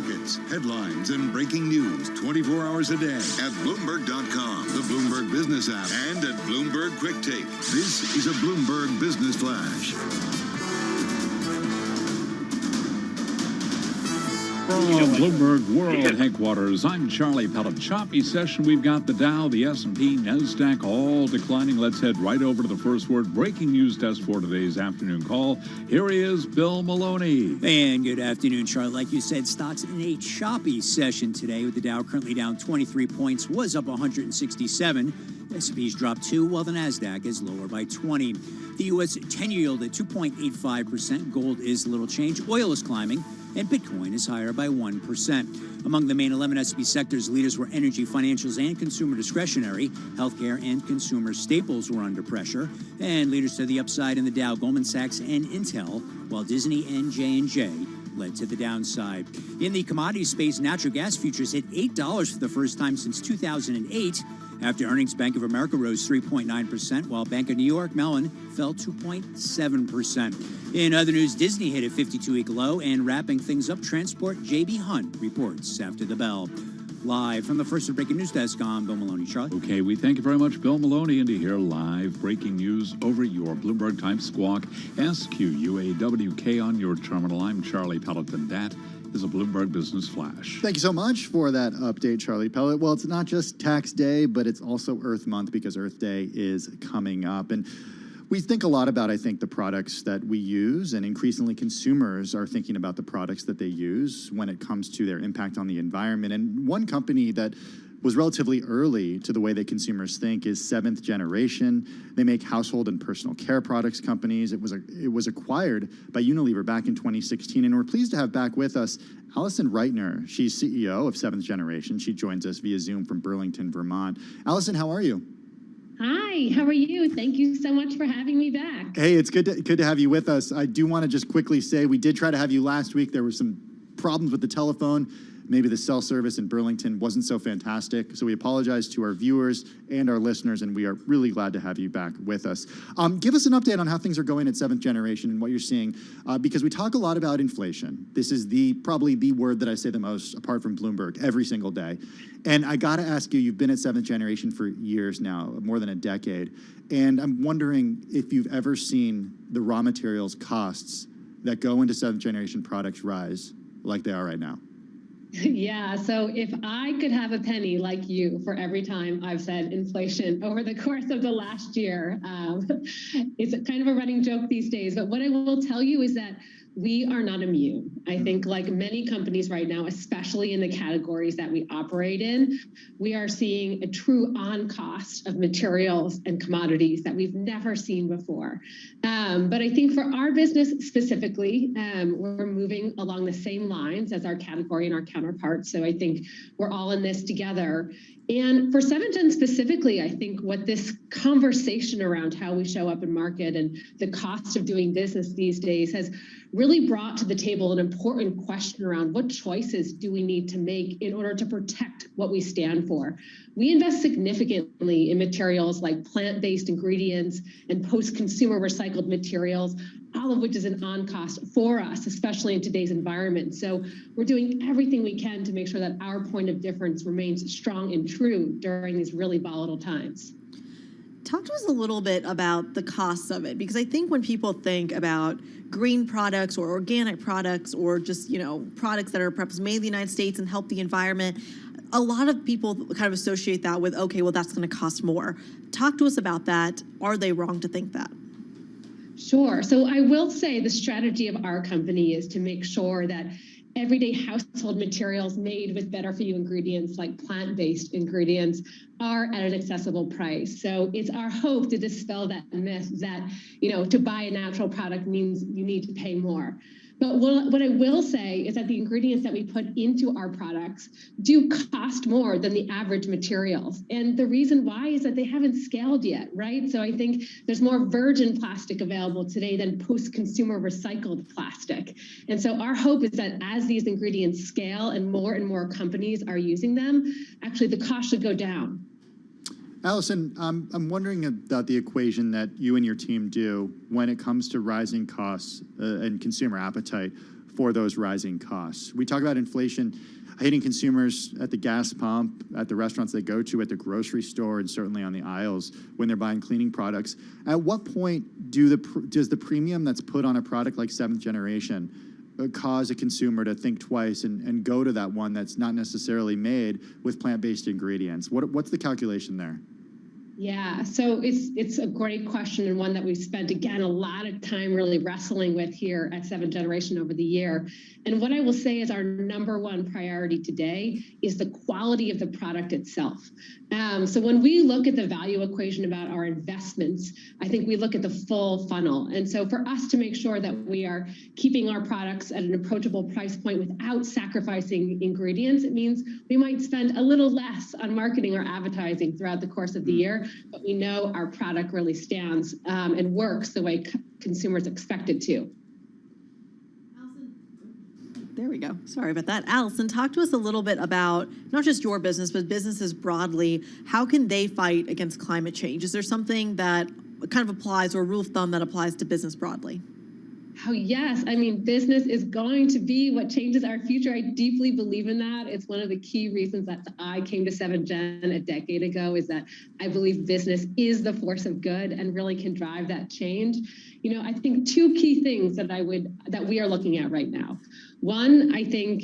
markets, headlines, and breaking news 24 hours a day at Bloomberg.com, the Bloomberg Business app, and at Bloomberg Quick Take. This is a Bloomberg Business Flash. From Bloomberg World Headquarters, I'm Charlie Pellet. Choppy session. We've got the Dow, the S&P, NASDAQ all declining. Let's head right over to the first word breaking news desk for today's afternoon call. Here he is, Bill Maloney. And good afternoon, Charlie. Like you said, stocks in a choppy session today with the Dow currently down 23 points, was up 167. S&P's dropped 2, while the NASDAQ is lower by 20. The U.S. 10-year yield at 2.85%. Gold is little change. Oil is climbing, and Bitcoin is higher by 1%. Among the main 11 S&P sectors, leaders were energy, financials, and consumer discretionary. Healthcare and consumer staples were under pressure. And leaders to the upside in the Dow, Goldman Sachs and Intel, while Disney and J&J led to the downside. In the commodity space, natural gas futures hit $8 for the first time since 2008. After earnings, Bank of America rose 3.9%, while Bank of New York Mellon fell 2.7%. In other news, Disney hit a 52-week low, and wrapping things up, transport J.B. Hunt reports after the bell. Live from the first breaking news desk, I'm Bill Maloney. Charlie? Okay, we thank you very much, Bill Maloney, and to hear live breaking news over your Bloomberg Time Squawk, SQUAWK on your terminal. I'm Charlie Pellet, and that is a Bloomberg Business Flash. Thank you so much for that update, Charlie Pellet. Well, it's not just tax day, but it's also Earth Month because Earth Day is coming up. And we think a lot about, I think, the products that we use, and increasingly consumers are thinking about the products that they use when it comes to their impact on the environment. And one company that was relatively early to the way that consumers think is Seventh Generation. They make household and personal care products companies. It was acquired by Unilever back in 2016, and we're pleased to have back with us Allison Reitner. She's CEO of Seventh Generation. She joins us via Zoom from Burlington, Vermont. Allison, how are you? Hi, how are you? Thank you so much for having me back. Hey, it's good to have you with us. I do want to just quickly say we did try to have you last week. There were some problems with the telephone. Maybe the cell service in Burlington wasn't so fantastic. So we apologize to our viewers and our listeners, and we are really glad to have you back with us. Give us an update on how things are going at Seventh Generation and what you're seeing, because we talk a lot about inflation. This is probably the word that I say the most, apart from Bloomberg, every single day. And I got to ask you, you've been at Seventh Generation for years now, more than a decade. And I'm wondering if you've ever seen the raw materials costs that go into Seventh Generation products rise like they are right now. Yeah, so if I could have a penny like you for every time I've said inflation over the course of the last year, it's kind of a running joke these days. But what I will tell you is that we are not immune. I think like many companies right now, especially in the categories that we operate in, we are seeing a true on cost of materials and commodities that we've never seen before. But I think for our business specifically, we're moving along the same lines as our category and our counterparts. So I think we're all in this together. And for 7gen specifically, I think what this conversation around how we show up in market and the cost of doing business these days has really brought to the table an important question around what choices do we need to make in order to protect what we stand for. We invest significantly in materials like plant-based ingredients and post-consumer recycled materials, all of which is an on-cost for us, especially in today's environment. So we're doing everything we can to make sure that our point of difference remains strong and true during these really volatile times. Talk to us a little bit about the costs of it, because I think when people think about green products or organic products or just, products that are perhaps made in the United States and help the environment, a lot of people kind of associate that with, okay, well, that's going to cost more. Talk to us about that. Are they wrong to think that? Sure. So I will say the strategy of our company is to make sure that everyday household materials made with better for you ingredients like plant-based ingredients are at an accessible price. So it's our hope to dispel that myth that, to buy a natural product means you need to pay more. But what I will say is that the ingredients that we put into our products do cost more than the average materials. And the reason why is that they haven't scaled yet, right? So I think there's more virgin plastic available today than post-consumer recycled plastic. And so our hope is that as these ingredients scale and more companies are using them, actually the cost should go down. Allison, I'm wondering about the equation that you and your team do when it comes to rising costs and consumer appetite for those rising costs. We talk about inflation hitting consumers at the gas pump, at the restaurants they go to, at the grocery store, and certainly on the aisles when they're buying cleaning products. At what point does the premium that's put on a product like Seventh Generation cause a consumer to think twice and go to that one that's not necessarily made with plant-based ingredients? What's the calculation there? Yeah, so it's a great question, and one that we've spent, again, a lot of time really wrestling with here at Seventh Generation over the year. And what I will say is our number one priority today is the quality of the product itself. So when we look at the value equation about our investments, I think we look at the full funnel. And so for us to make sure that we are keeping our products at an approachable price point without sacrificing ingredients, it means we might spend a little less on marketing or advertising throughout the course of the year, but we know our product really stands and works the way consumers expect it to. There we go. Sorry about that. Allison, talk to us a little bit about not just your business, but businesses broadly. How can they fight against climate change? Is there something that kind of applies, or a rule of thumb that applies to business broadly? Oh, yes. I mean, business is going to be what changes our future. I deeply believe in that. It's one of the key reasons that I came to 7Gen a decade ago, is that I believe business is the force of good and really can drive that change. You know, I think two key things that we are looking at right now. One, I think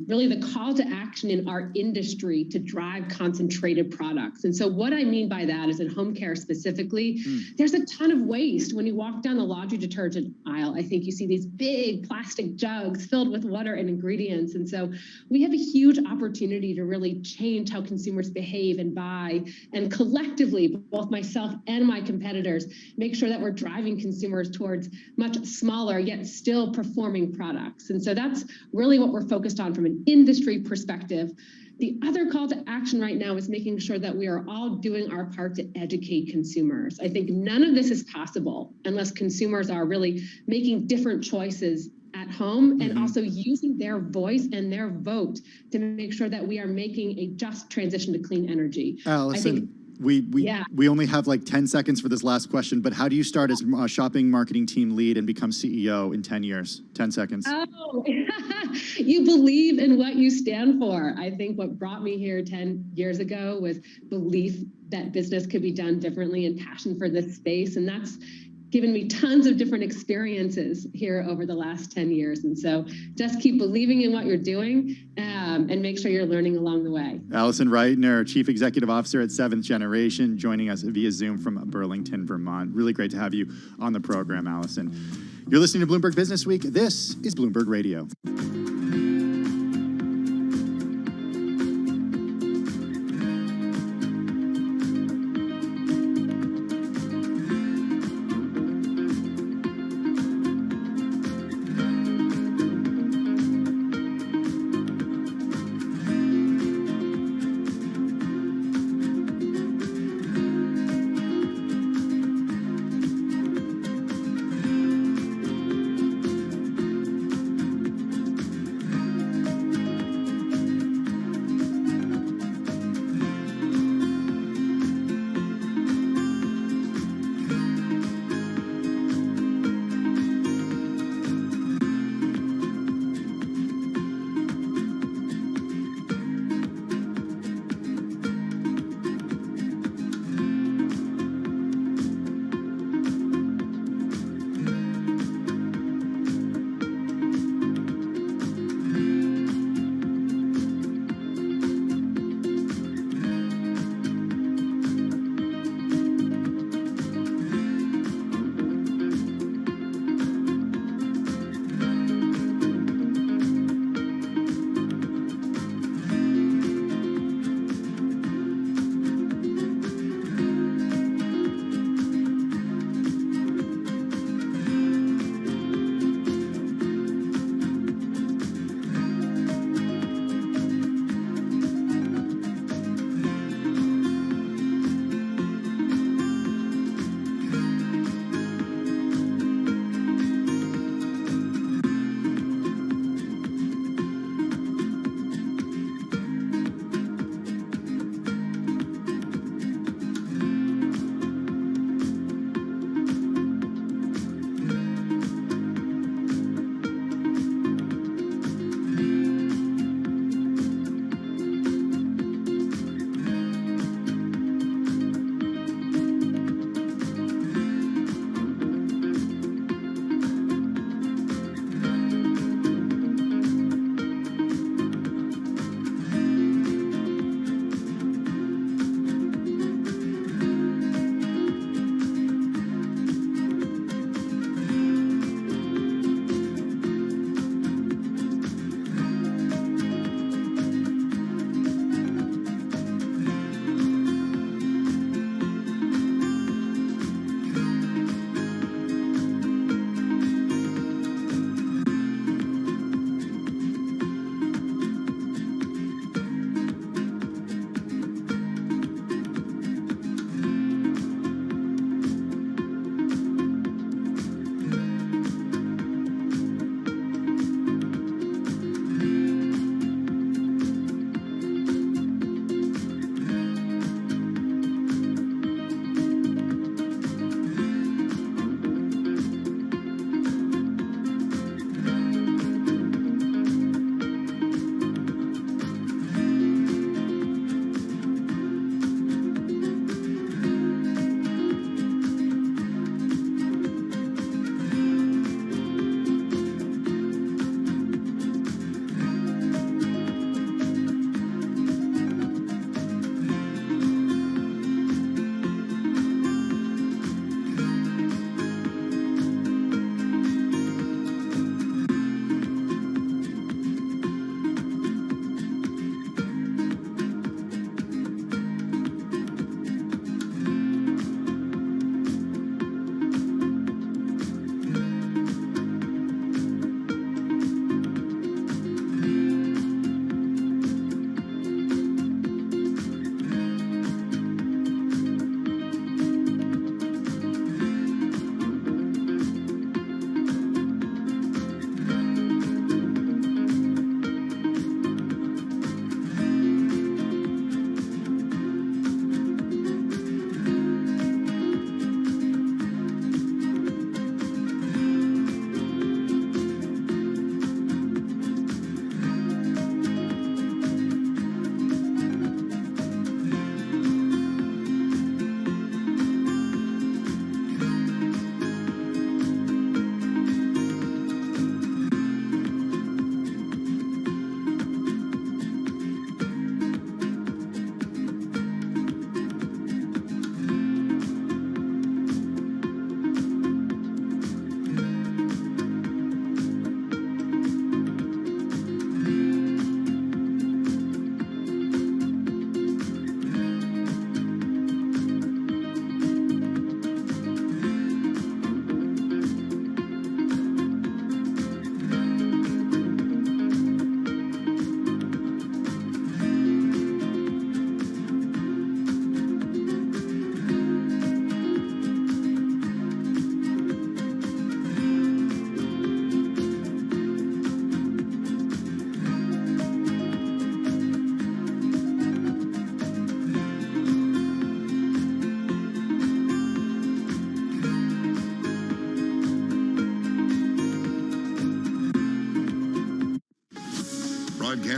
really the call to action in our industry to drive concentrated products. And so what I mean by that is in home care specifically, there's a ton of waste. When you walk down the laundry detergent aisle, I think you see these big plastic jugs filled with water and ingredients. And so we have a huge opportunity to really change how consumers behave and buy, and collectively, both myself and my competitors, make sure that we're driving consumers towards much smaller yet still performing products. And so that's really what we're focused on from an industry perspective. The other call to action right now is making sure that we are all doing our part to educate consumers. I think none of this is possible unless consumers are really making different choices at home and also using their voice and their vote to make sure that we are making a just transition to clean energy. Allison, we only have like 10 seconds for this last question, but how do you start as a shopping marketing team lead and become CEO in 10 years? 10 seconds. Oh, you believe in what you stand for. I think what brought me here 10 years ago was belief that business could be done differently and passion for this space. And that's given me tons of different experiences here over the last 10 years. And so just keep believing in what you're doing and make sure you're learning along the way. Allison Reitner, Chief Executive Officer at Seventh Generation, joining us via Zoom from Burlington, Vermont. Really great to have you on the program, Allison. You're listening to Bloomberg Business Week. This is Bloomberg Radio.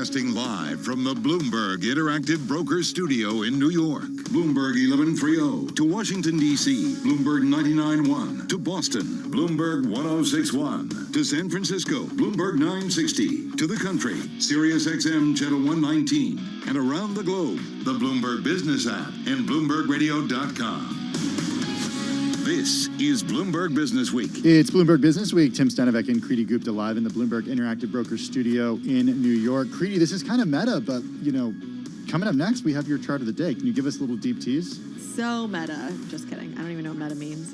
Broadcasting live from the Bloomberg Interactive Broker Studio in New York. Bloomberg 1130 to Washington, D.C. Bloomberg 99.1 to Boston. Bloomberg 106.1 to San Francisco. Bloomberg 960 to the country. Sirius XM Channel 119. And around the globe, the Bloomberg Business app and BloombergRadio.com. This is Bloomberg Business Week. It's Bloomberg Business Week. Tim Stenivek and Kriti Gupta live in the Bloomberg Interactive Broker Studio in New York. Kriti, this is kind of meta, but, coming up next, we have your chart of the day. Can you give us a little deep tease? So meta. Just kidding. I don't even know what meta means.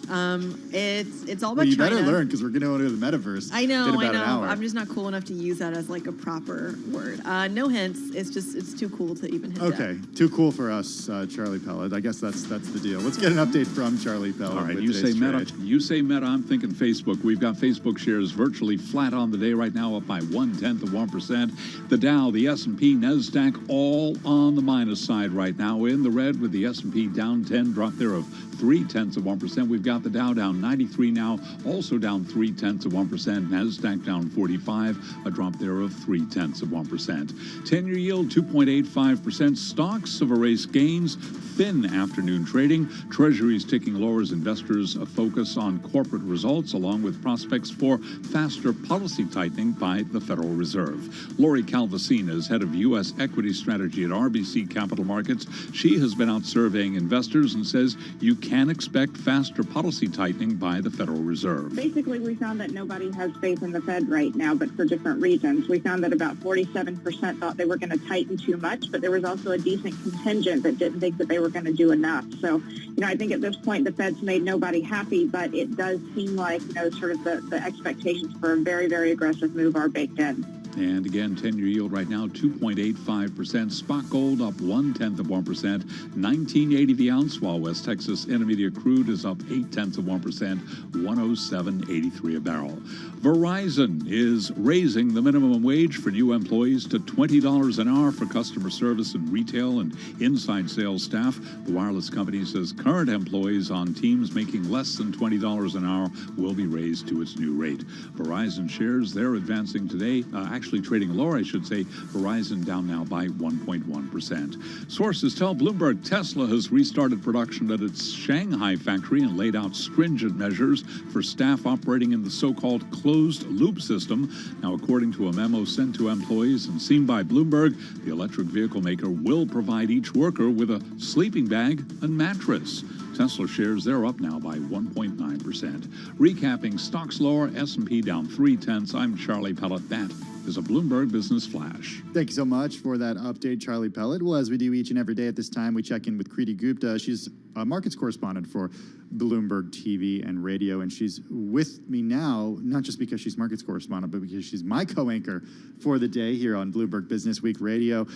It's all about you China. better learn because we're going to go to the metaverse. I know. In about an hour. I'm just not cool enough to use that as like a proper word. No hints. It's too cool to even hint at. Okay, too cool for us, Charlie Pellet. I guess that's the deal. Let's get an update from Charlie Pellet. All right, you say meta. You say meta. I'm thinking Facebook. We've got Facebook shares virtually flat on the day right now, up by 0.1%. The Dow, the S&P, Nasdaq, all on the minus side right now. In the red with the S&P down 10, drop there of 0.3%. We've got the Dow down 93 now, also down 0.3%. Nasdaq down 45, a drop there of 0.3%. 10-year yield 2.85%. Stocks have erased gains. Thin afternoon trading. Treasuries ticking lower as investors focus on corporate results, along with prospects for faster policy tightening by the Federal Reserve. Lori Calvasina is head of U.S. equity strategy at RBC Capital Markets. She has been out surveying investors and says you can expect faster policy tightening by the Federal Reserve. Basically, we found that nobody has faith in the Fed right now, but for different reasons. We found that about 47% thought they were going to tighten too much, but there was also a decent contingent that didn't think that they were going to do enough. So, I think at this point the Fed's made nobody happy, but it does seem like, sort of the expectations for a very, very aggressive move are baked in. And again, 10-year yield right now, 2.85%. Spot gold up 0.1%. 19.80 the ounce, while West Texas Intermediate crude is up 0.8%. 107.83 a barrel. Verizon is raising the minimum wage for new employees to $20 an hour for customer service and retail and inside sales staff. The wireless company says current employees on teams making less than $20 an hour will be raised to its new rate. Verizon shares, they're advancing today, actually trading lower, I should say. Verizon down now by 1.1%. Sources tell Bloomberg Tesla has restarted production at its Shanghai factory and laid out stringent measures for staff operating in the so-called closed-loop system. Now, according to a memo sent to employees and seen by Bloomberg, the electric vehicle maker will provide each worker with a sleeping bag and mattress. Tesla shares, they're up now by 1.9%. Recapping, stocks lower, S&P down 0.3. I'm Charlie Pellet. That is a Bloomberg Business Flash. Thank you so much for that update, Charlie Pellet. Well, as we do each and every day at this time, we check in with Kriti Gupta. She's a markets correspondent for Bloomberg TV and radio, and she's with me now, not just because she's markets correspondent, but because she's my co-anchor for the day here on Bloomberg Business Week Radio.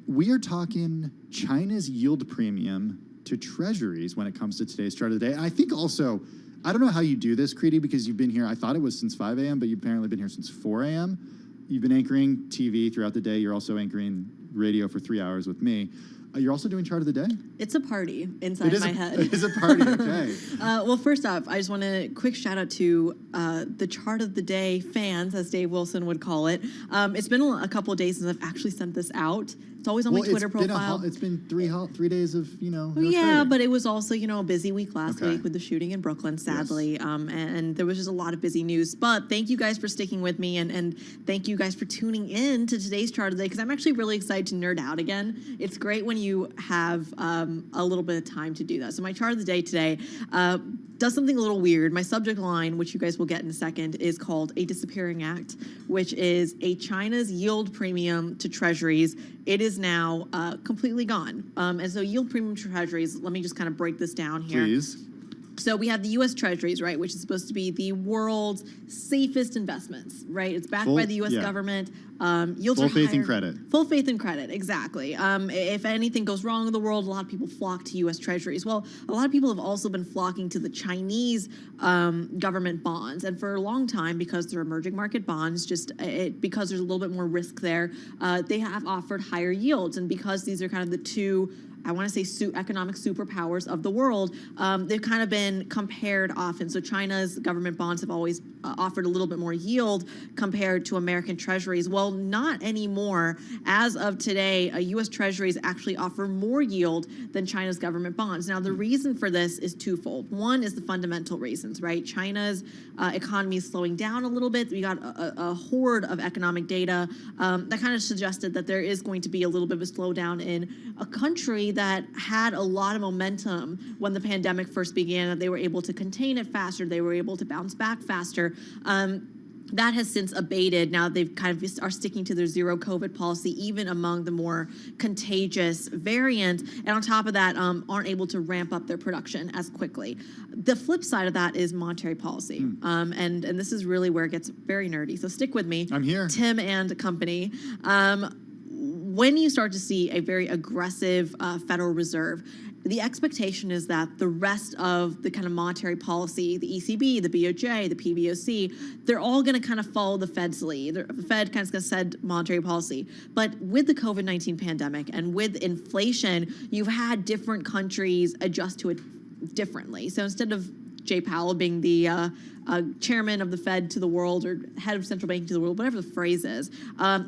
We are talking China's yield premium to treasuries when it comes to today's chart of the day. And I think also, I don't know how you do this, Kriti, because you've been here, I thought it was since 5 a.m., but you've apparently been here since 4 a.m. You've been anchoring TV throughout the day. You're also anchoring radio for 3 hours with me. You're also doing chart of the day? It's a party inside my head. It is a party, okay. Well, first off, I just want to quick shout out to the chart of the day fans, as Dave Wilson would call it. It's been a couple of days since I've actually sent this out. It's always on my Twitter profile. It's been 3 days of, no yeah, trading. but it was also, a busy week last week with the shooting in Brooklyn, sadly. Yes. And there was just a lot of busy news. But thank you guys for sticking with me, and thank you guys for tuning in to today's chart of the day, because I'm actually really excited to nerd out again. It's great when you have a little bit of time to do that. So my chart of the day today does something a little weird. My subject line, which you guys will get in a second, is called A Disappearing Act, which is a China's yield premium to treasuries. It is now completely gone. And so yield premium to treasuries, let me just kind of break this down here. Please. So we have the U.S. Treasuries, right, which is supposed to be the world's safest investments, right? It's backed by the U.S. government. Yields are higher. Full faith and credit. Full faith and credit, exactly. If anything goes wrong in the world, a lot of people flock to U.S. Treasuries. Well, a lot of people have also been flocking to the Chinese government bonds. And for a long time, because they're emerging market bonds, because there's a little bit more risk there, they have offered higher yields. And because these are kind of the two I want to say, economic superpowers of the world, they've kind of been compared often. So China's government bonds have always offered a little bit more yield compared to American treasuries. Well, not anymore. As of today, U.S. treasuries actually offer more yield than China's government bonds. Now, the reason for this is twofold. One is the fundamental reasons, right? China's economy is slowing down a little bit. We got a horde of economic data that kind of suggested that there is going to be a little bit of a slowdown in a country that had a lot of momentum when the pandemic first began, that they were able to contain it faster, they were able to bounce back faster. That has since abated. Now they've kind of are sticking to their zero COVID policy, even among the more contagious variant. And on top of that, aren't able to ramp up their production as quickly. The flip side of that is monetary policy. And this is really where it gets very nerdy. So stick with me. I'm here. Tim and company. When you start to see a very aggressive Federal Reserve, the expectation is that the rest of the kind of monetary policy, the ECB, the BOJ, the PBOC, they're all going to kind of follow the Fed's lead. The Fed kind of going to set monetary policy. But with the COVID-19 pandemic and with inflation, you've had different countries adjust to it differently. So instead of Jay Powell being the chairman of the Fed to the world, or head of central banking to the world, whatever the phrase is,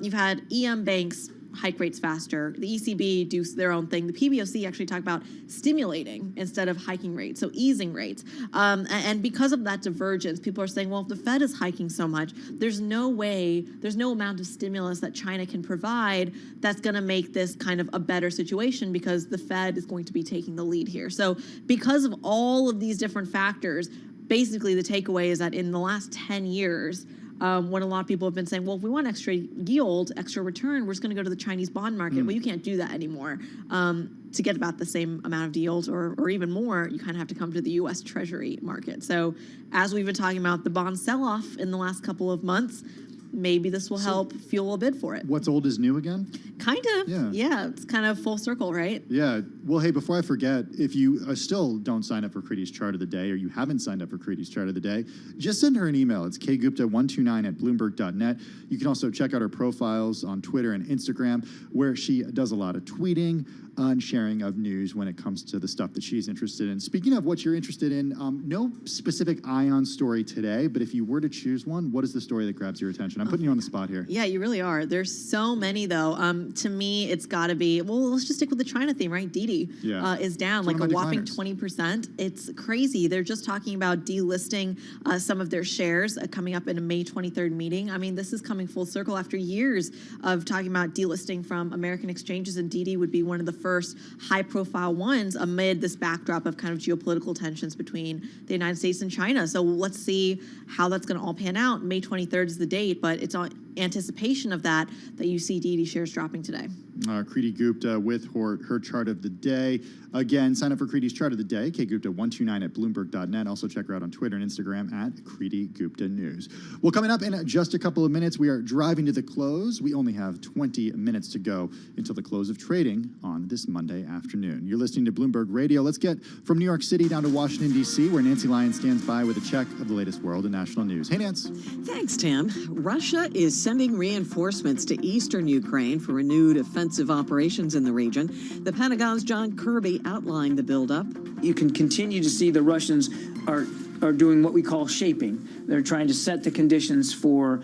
you've had EM banks hike rates faster. The ECB do their own thing. The PBOC actually talk about stimulating instead of hiking rates, so easing rates. And because of that divergence, people are saying, well, if the Fed is hiking so much, there's no amount of stimulus that China can provide that's going to make this kind of a better situation, because the Fed is going to be taking the lead here. So because of all of these different factors, basically the takeaway is that in the last 10 years, when a lot of people have been saying, well, if we want extra yield, extra return, we're just going to go to the Chinese bond market. Well, you can't do that anymore. To get about the same amount of yield or even more, you kind of have to come to the U.S. Treasury market. So as we've been talking about the bond sell-off in the last couple of months, maybe this will help fuel a bid for it. What's old is new again? Kind of. Yeah, it's kind of full circle, right? Yeah. Well, hey, before I forget, if you still don't sign up for Kriti's Chart of the Day, or you haven't signed up for Kriti's Chart of the Day, just send her an email. It's kgupta129@bloomberg.net. You can also check out her profiles on Twitter and Instagram, where she does a lot of tweeting and sharing of news when it comes to the stuff that she's interested in. Speaking of what you're interested in, no specific ION story today, but if you were to choose one, what is the story that grabs your attention? I'm putting you on the spot here. Yeah, you really are. There's so many, though. To me, it's got to be, well, let's just stick with the China theme, right? Didi is down like a whopping 20%. It's crazy. They're just talking about delisting some of their shares coming up in a May 23rd meeting. I mean, this is coming full circle after years of talking about delisting from American exchanges, and Didi would be one of the first high-profile ones amid this backdrop of kind of geopolitical tensions between the United States and China. So let's see how that's going to all pan out. May 23rd is the date, but it's on anticipation of that you see Didi shares dropping today. Kriti Gupta with her chart of the day. Again, sign up for Kriti's Chart of the Day, kgupta129@bloomberg.net. Also check her out on Twitter and Instagram @Kriti Gupta News. Well, coming up in just a couple of minutes, we are driving to the close. We only have 20 minutes to go until the close of trading on this Monday afternoon. You're listening to Bloomberg Radio. Let's get from New York City down to Washington, D.C., where Nancy Lyons stands by with a check of the latest world and national news. Hey, Nance. Thanks, Tim. Russia is sending reinforcements to eastern Ukraine for renewed offensive operations in the region. The Pentagon's John Kirby outlined the buildup. You can continue to see the Russians are doing what we call shaping. They're trying to set the conditions for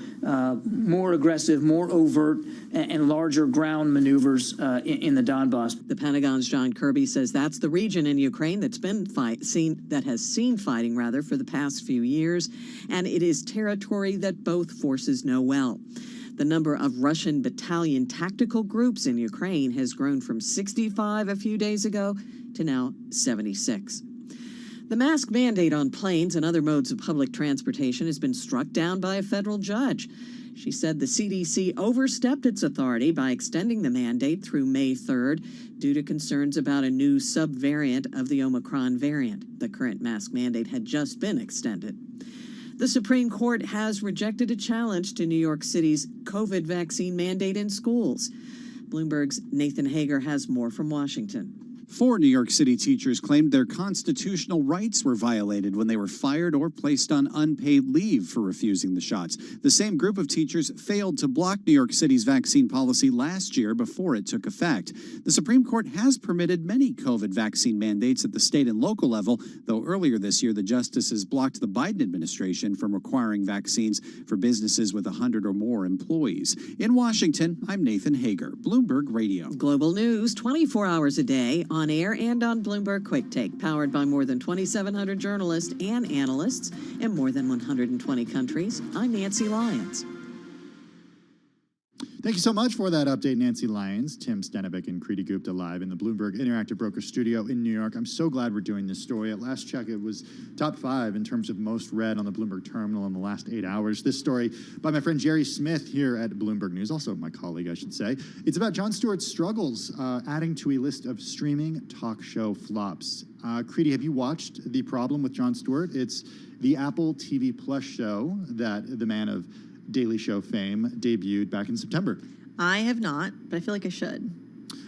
more aggressive, more overt, and larger ground maneuvers in the Donbass. The Pentagon's John Kirby says that's the region in Ukraine that's been has seen fighting for the past few years, and it is territory that both forces know well. The number of Russian battalion tactical groups in Ukraine has grown from 65 a few days ago to now 76. The mask mandate on planes and other modes of public transportation has been struck down by a federal judge. She said the CDC overstepped its authority by extending the mandate through May 3rd due to concerns about a new subvariant of the Omicron variant. The current mask mandate had just been extended. The Supreme Court has rejected a challenge to New York City's COVID vaccine mandate in schools. Bloomberg's Nathan Hager has more from Washington. 4 New York City teachers claimed their constitutional rights were violated when they were fired or placed on unpaid leave for refusing the shots. The same group of teachers failed to block New York City's vaccine policy last year before it took effect. The Supreme Court has permitted many COVID vaccine mandates at the state and local level, though earlier this year the justices blocked the Biden administration from requiring vaccines for businesses with 100 or more employees. In Washington, I'm Nathan Hager, Bloomberg Radio. Global news 24 hours a day, on air and on Bloomberg Quick Take, powered by more than 2,700 journalists and analysts in more than 120 countries. I'm Nancy Lyons. Thank you so much for that update, Nancy Lyons, Tim Stenevik, and Kriti Gupta live in the Bloomberg Interactive Broker Studio in New York. I'm so glad we're doing this story. At last check, it was top 5 in terms of most read on the Bloomberg terminal in the last 8 hours. This story by my friend Jerry Smith here at Bloomberg News, also my colleague, I should say. It's about Jon Stewart's struggles, adding to a list of streaming talk show flops. Kriti, have you watched The Problem with Jon Stewart? It's the Apple TV Plus show that the man of Daily Show fame debuted back in September. I have not, but I feel like I should.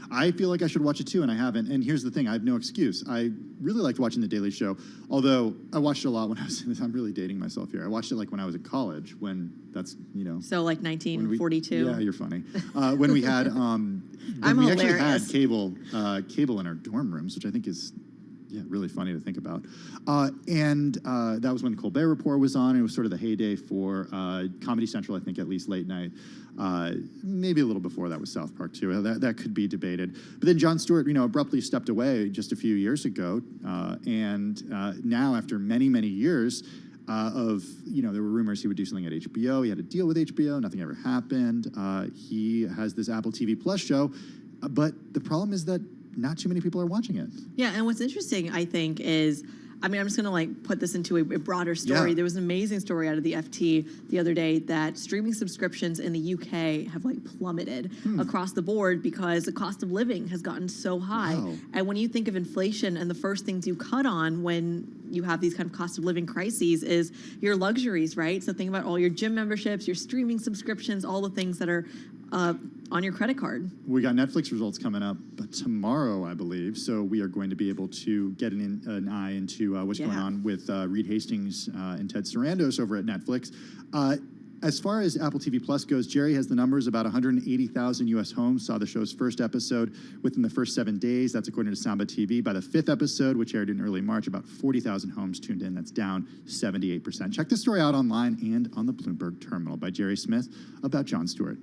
I feel like I should watch it too, and I haven't. And here's the thing, I have no excuse. I really liked watching The Daily Show, although I watched it a lot when I was, I'm really dating myself here. I watched it like when I was in college, when that's, you know. So like 1942? Yeah, you're funny. When we had, we actually had cable in our dorm rooms, which I think is, yeah, really funny to think about. That was when Colbert Report was on. It was sort of the heyday for Comedy Central, I think, at least late night. Maybe a little before that was South Park, too. That could be debated. But then Jon Stewart, abruptly stepped away just a few years ago. Now, after many, many years there were rumors he would do something at HBO. He had a deal with HBO. Nothing ever happened. He has this Apple TV Plus show. But the problem is that not too many people are watching it. Yeah, and what's interesting, I think, is, I'm just going to put this into a broader story. Yeah. There was an amazing story out of the FT the other day that streaming subscriptions in the UK have plummeted across the board because the cost of living has gotten so high. Wow. And when you think of inflation and the first things you cut on when you have these kind of cost of living crises is your luxuries, right? So think about all your gym memberships, your streaming subscriptions, all the things that are on your credit card. We got Netflix results coming up tomorrow, I believe. So we are going to be able to get an eye into what's going on with Reed Hastings and Ted Sarandos over at Netflix. As far as Apple TV Plus goes, Jerry has the numbers. About 180,000 U.S. homes saw the show's first episode within the first 7 days. That's according to Samba TV. By the 5th episode, which aired in early March, about 40,000 homes tuned in. That's down 78%. Check this story out online and on the Bloomberg Terminal by Jerry Smith about Jon Stewart.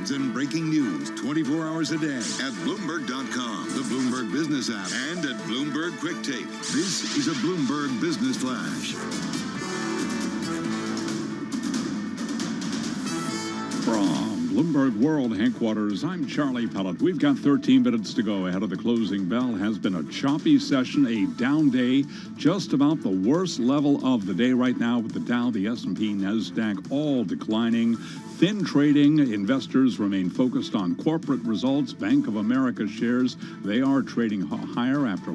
headlines and breaking news 24 hours a day at Bloomberg.com, the Bloomberg Business app, and at Bloomberg Quick Take. This is a Bloomberg Business Flash. From Bloomberg World Headquarters, I'm Charlie Pellet. We've got 13 minutes to go ahead of the closing bell. Has been a choppy session, a down day, just about the worst level of the day right now with the Dow, the S&P, NASDAQ all declining. Thin trading. Investors remain focused on corporate results. Bank of America shares, they are trading higher after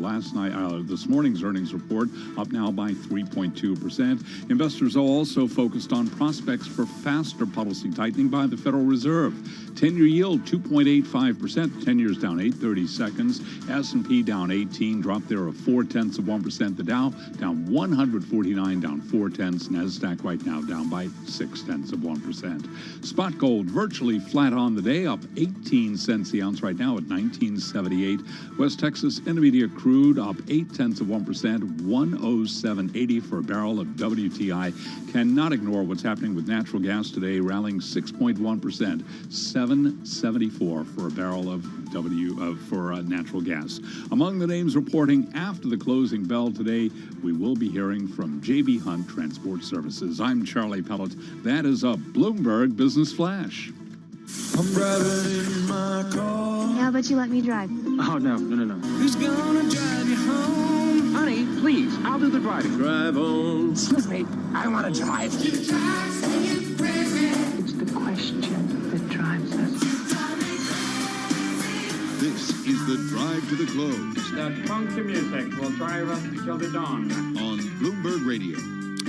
this morning's earnings report, up now by 3.2%. Investors are also focused on prospects for faster policy tightening by the Federal Reserve. 10-year yield 2.85%. 10 years down 8/30 seconds. S&P down 18, drop there of 0.4%. The Dow down 149, down 0.4. NASDAQ right now down by 0.6%. Spot gold virtually flat on the day, up 18 cents the ounce right now at $19.78. West Texas Intermediate crude up 0.8%, 107.80 for a barrel of WTI. Cannot ignore what's happening with natural gas today, rallying 6.1%, 7.74 for a barrel of natural gas. Among the names reporting after the closing bell today, we will be hearing from J.B. Hunt Transport Services. I'm Charlie Pellet. That is a Bloomberg Business Flash. I'm driving in my car. How about you let me drive? Oh, no. Who's gonna drive you home? Honey, please, I'll do the driving. Drive on. Excuse me, I want to drive. It's the question that drives us. This is the Drive to the Close. That funky music will drive us till the dawn. On Bloomberg Radio.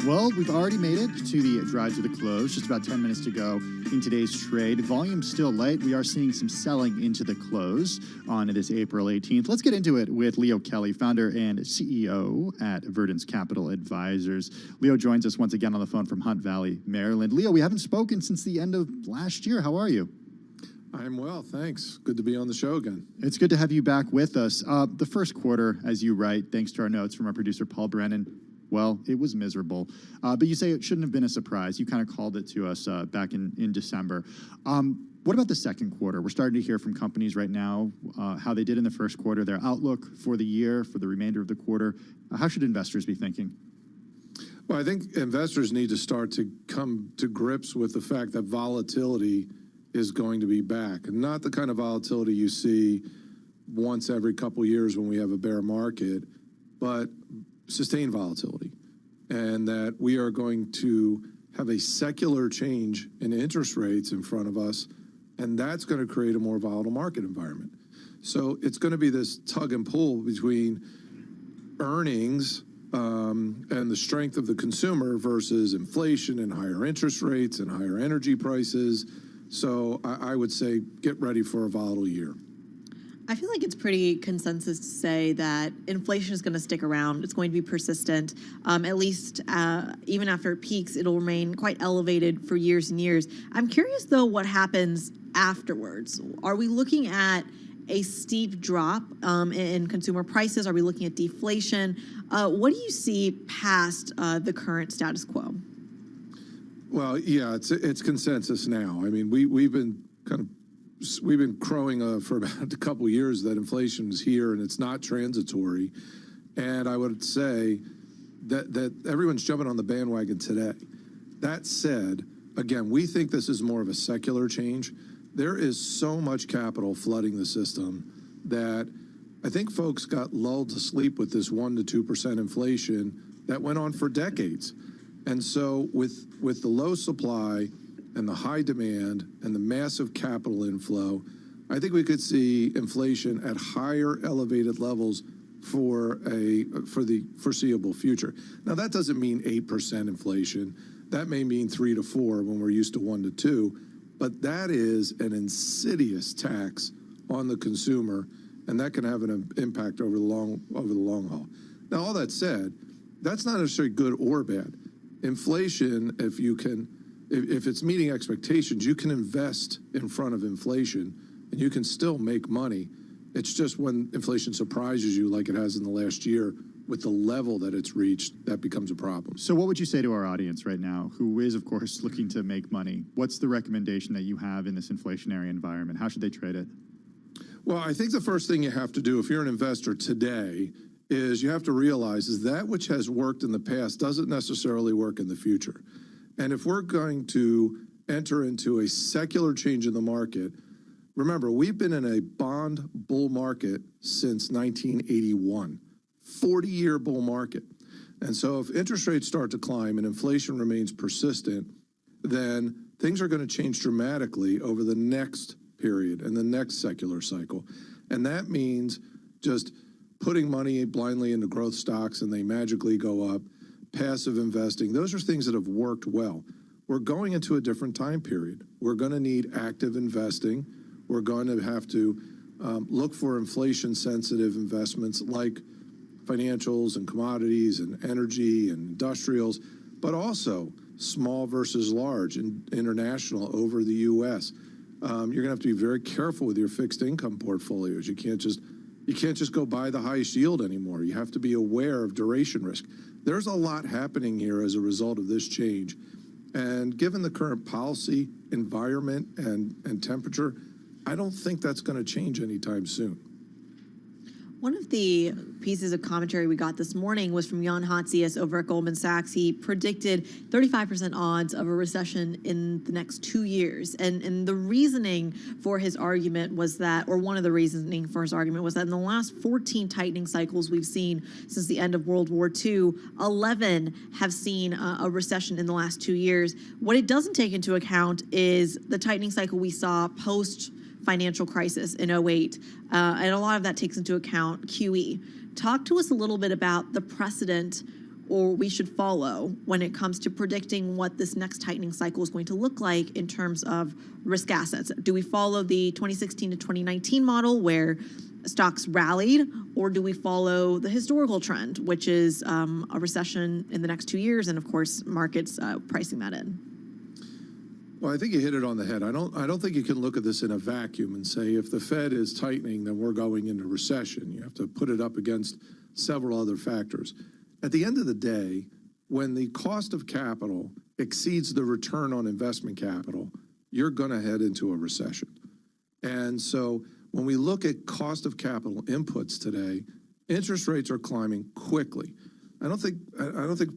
Well, we've already made it to the drive to the close. Just about 10 minutes to go in today's trade. Volume's still light. We are seeing some selling into the close on this April 18th. Let's get into it with Leo Kelly, founder and CEO at Verdance Capital Advisors. Leo joins us once again on the phone from Hunt Valley, Maryland. Leo, we haven't spoken since the end of last year. How are you? I'm well, thanks. Good to be on the show again. It's good to have you back with us. The first quarter, as you write, thanks to our notes from our producer, Paul Brennan, well, it was miserable. But you say it shouldn't have been a surprise. You kind of called it to us back in December. What about the second quarter? We're starting to hear from companies right now how they did in the first quarter, their outlook for the year, for the remainder of the quarter. How should investors be thinking? Well, I think investors need to start to come to grips with the fact that volatility is going to be back. Not the kind of volatility you see once every couple years when we have a bear market, but sustained volatility. And that we are going to have a secular change in interest rates in front of us, and that's going to create a more volatile market environment. So it's going to be this tug and pull between earnings and the strength of the consumer versus inflation and higher interest rates and higher energy prices. So I would say get ready for a volatile year. I feel like it's pretty consensus to say that inflation is going to stick around. It's going to be persistent. At least even after it peaks, it'll remain quite elevated for years and years. I'm curious, though, what happens afterwards. Are we looking at a steep drop in consumer prices? Are we looking at deflation? What do you see past the current status quo? Well, yeah, it's consensus now. I mean, we've been crowing for about a couple of years that inflation is here and it's not transitory. And I would say that everyone's jumping on the bandwagon today. That said, again, we think this is more of a secular change. There is so much capital flooding the system that I think folks got lulled to sleep with this 1% to 2% inflation that went on for decades. And so with the low supply and the high demand and the massive capital inflow, I think we could see inflation at higher elevated levels for the foreseeable future. Now, that doesn't mean 8% inflation. That may mean 3 to 4 when we're used to 1 to 2. But that is an insidious tax on the consumer, and that can have an impact over the long haul. Now, all that said, that's not necessarily good or bad. Inflation, if it's meeting expectations, you can invest in front of inflation, and you can still make money. It's just when inflation surprises you like it has in the last year, with the level that it's reached, that becomes a problem. So what would you say to our audience right now, who is, of course, looking to make money? What's the recommendation that you have in this inflationary environment? How should they trade it? Well, I think the first thing you have to do if you're an investor today is you have to realize is that which has worked in the past doesn't necessarily work in the future. And if we're going to enter into a secular change in the market, remember, we've been in a bond bull market since 1981, 40-year bull market. And so if interest rates start to climb and inflation remains persistent, then things are going to change dramatically over the next period and the next secular cycle. And that means just putting money blindly into growth stocks and they magically go up, passive investing, those are things that have worked well. We're going into a different time period. We're going to need active investing. We're going to have to look for inflation-sensitive investments like financials and commodities and energy and industrials, but also small versus large and international over the U.S. You're going to have to be very careful with your fixed income portfolios. You can't just go buy the highest yield anymore. You have to be aware of duration risk. There's a lot happening here as a result of this change. And given the current policy environment and temperature, I don't think that's going to change anytime soon. One of the pieces of commentary we got this morning was from Jan Hatzius over at Goldman Sachs. He predicted 35% odds of a recession in the next 2 years. And the reasoning for his argument was that, or one of the reasoning for his argument was that in the last 14 tightening cycles we've seen since the end of World War II, 11 have seen a recession in the last 2 years. What it doesn't take into account is the tightening cycle we saw post financial crisis in 08. And a lot of that takes into account QE. Talk to us a little bit about the precedent or we should follow when it comes to predicting what this next tightening cycle is going to look like in terms of risk assets. Do we follow the 2016 to 2019 model where stocks rallied, or do we follow the historical trend, which is a recession in the next 2 years and, of course, markets pricing that in? Well, I think you hit it on the head. I don't think you can look at this in a vacuum and say if the Fed is tightening, then we're going into recession. You have to put it up against several other factors. At the end of the day, when the cost of capital exceeds the return on investment capital, you're going to head into a recession. And so when we look at cost of capital inputs today, interest rates are climbing quickly. I don't think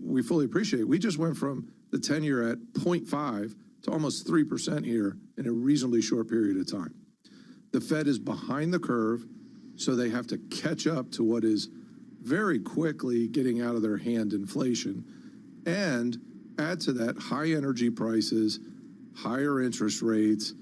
we fully appreciate it. We just went from the 10-year at 0.5 to almost 3% here in a reasonably short period of time. The Fed is behind the curve, so they have to catch up to what is very quickly getting out of their hand inflation. And add to that high energy prices, higher interest rates,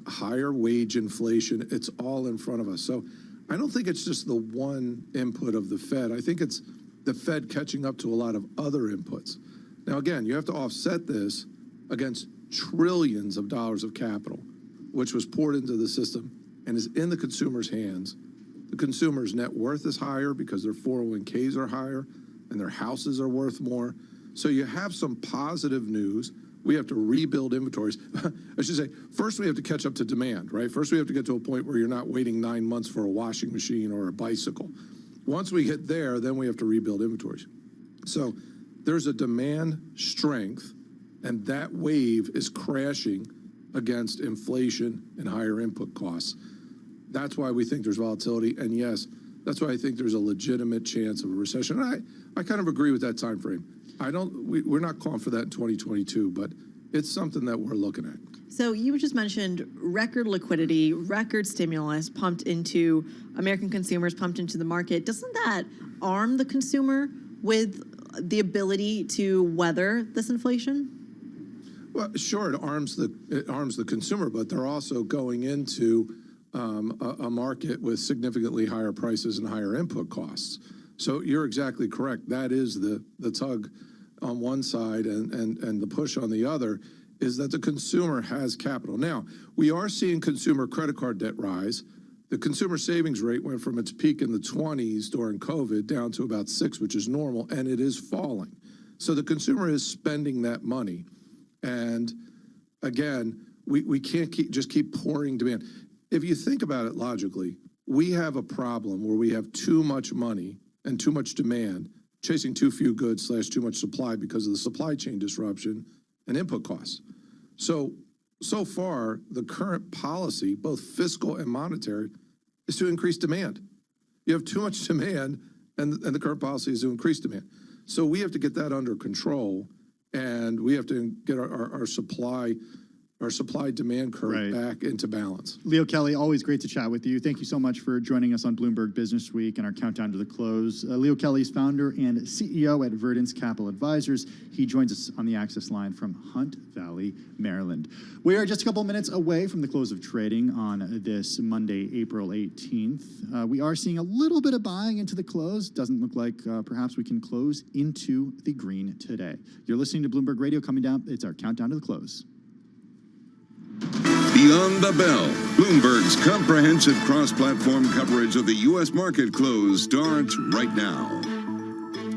higher wage inflation. It's all in front of us. So I don't think it's just the one input of the Fed. I think it's the Fed catching up to a lot of other inputs. Now, again, you have to offset this against trillions of dollars of capital, which was poured into the system and is in the consumer's hands. The consumer's net worth is higher because their 401ks are higher and their houses are worth more. So you have some positive news. We have to rebuild inventories. I should say, first we have to catch up to demand, right? First we have to get to a point where you're not waiting 9 months for a washing machine or a bicycle. Once we get there, then we have to rebuild inventories. So there's a demand strength, and that wave is crashing against inflation and higher input costs. That's why we think there's volatility, and yes, that's why I think there's a legitimate chance of a recession. I kind of agree with that time frame. We're not calling for that in 2022, but it's something that we're looking at. So you just mentioned record liquidity, record stimulus pumped into American consumers, pumped into the market. Doesn't that arm the consumer with the ability to weather this inflation? Well, sure, it arms the consumer, but they're also going into a market with significantly higher prices and higher input costs. So you're exactly correct. That is the tug on one side and the push on the other is that the consumer has capital. Now, we are seeing consumer credit card debt rise. The consumer savings rate went from its peak in the 20s during COVID down to about 6, which is normal, and it is falling. So the consumer is spending that money. And again, we can't just keep pouring demand. If you think about it logically, we have a problem where we have too much money and too much demand, chasing too few goods / too much supply because of the supply chain disruption and input costs. So far, the current policy, both fiscal and monetary, is to increase demand. You have too much demand, and the current policy is to increase demand. So we have to get that under control, and we have to get our supply-demand curve back into balance. Leo Kelly, always great to chat with you. Thank you so much for joining us on Bloomberg Business Week and our countdown to the close. Leo Kelly is founder and CEO at Verdance Capital Advisors. He joins us on the Access line from Hunt Valley, Maryland. We are just a couple minutes away from the close of trading on this Monday, April 18th. We are seeing a little bit of buying into the close. Doesn't look like perhaps we can close into the green today. You're listening to Bloomberg Radio. Coming down, it's our countdown to the close. Beyond the Bell, Bloomberg's comprehensive cross-platform coverage of the U.S. market close starts right now.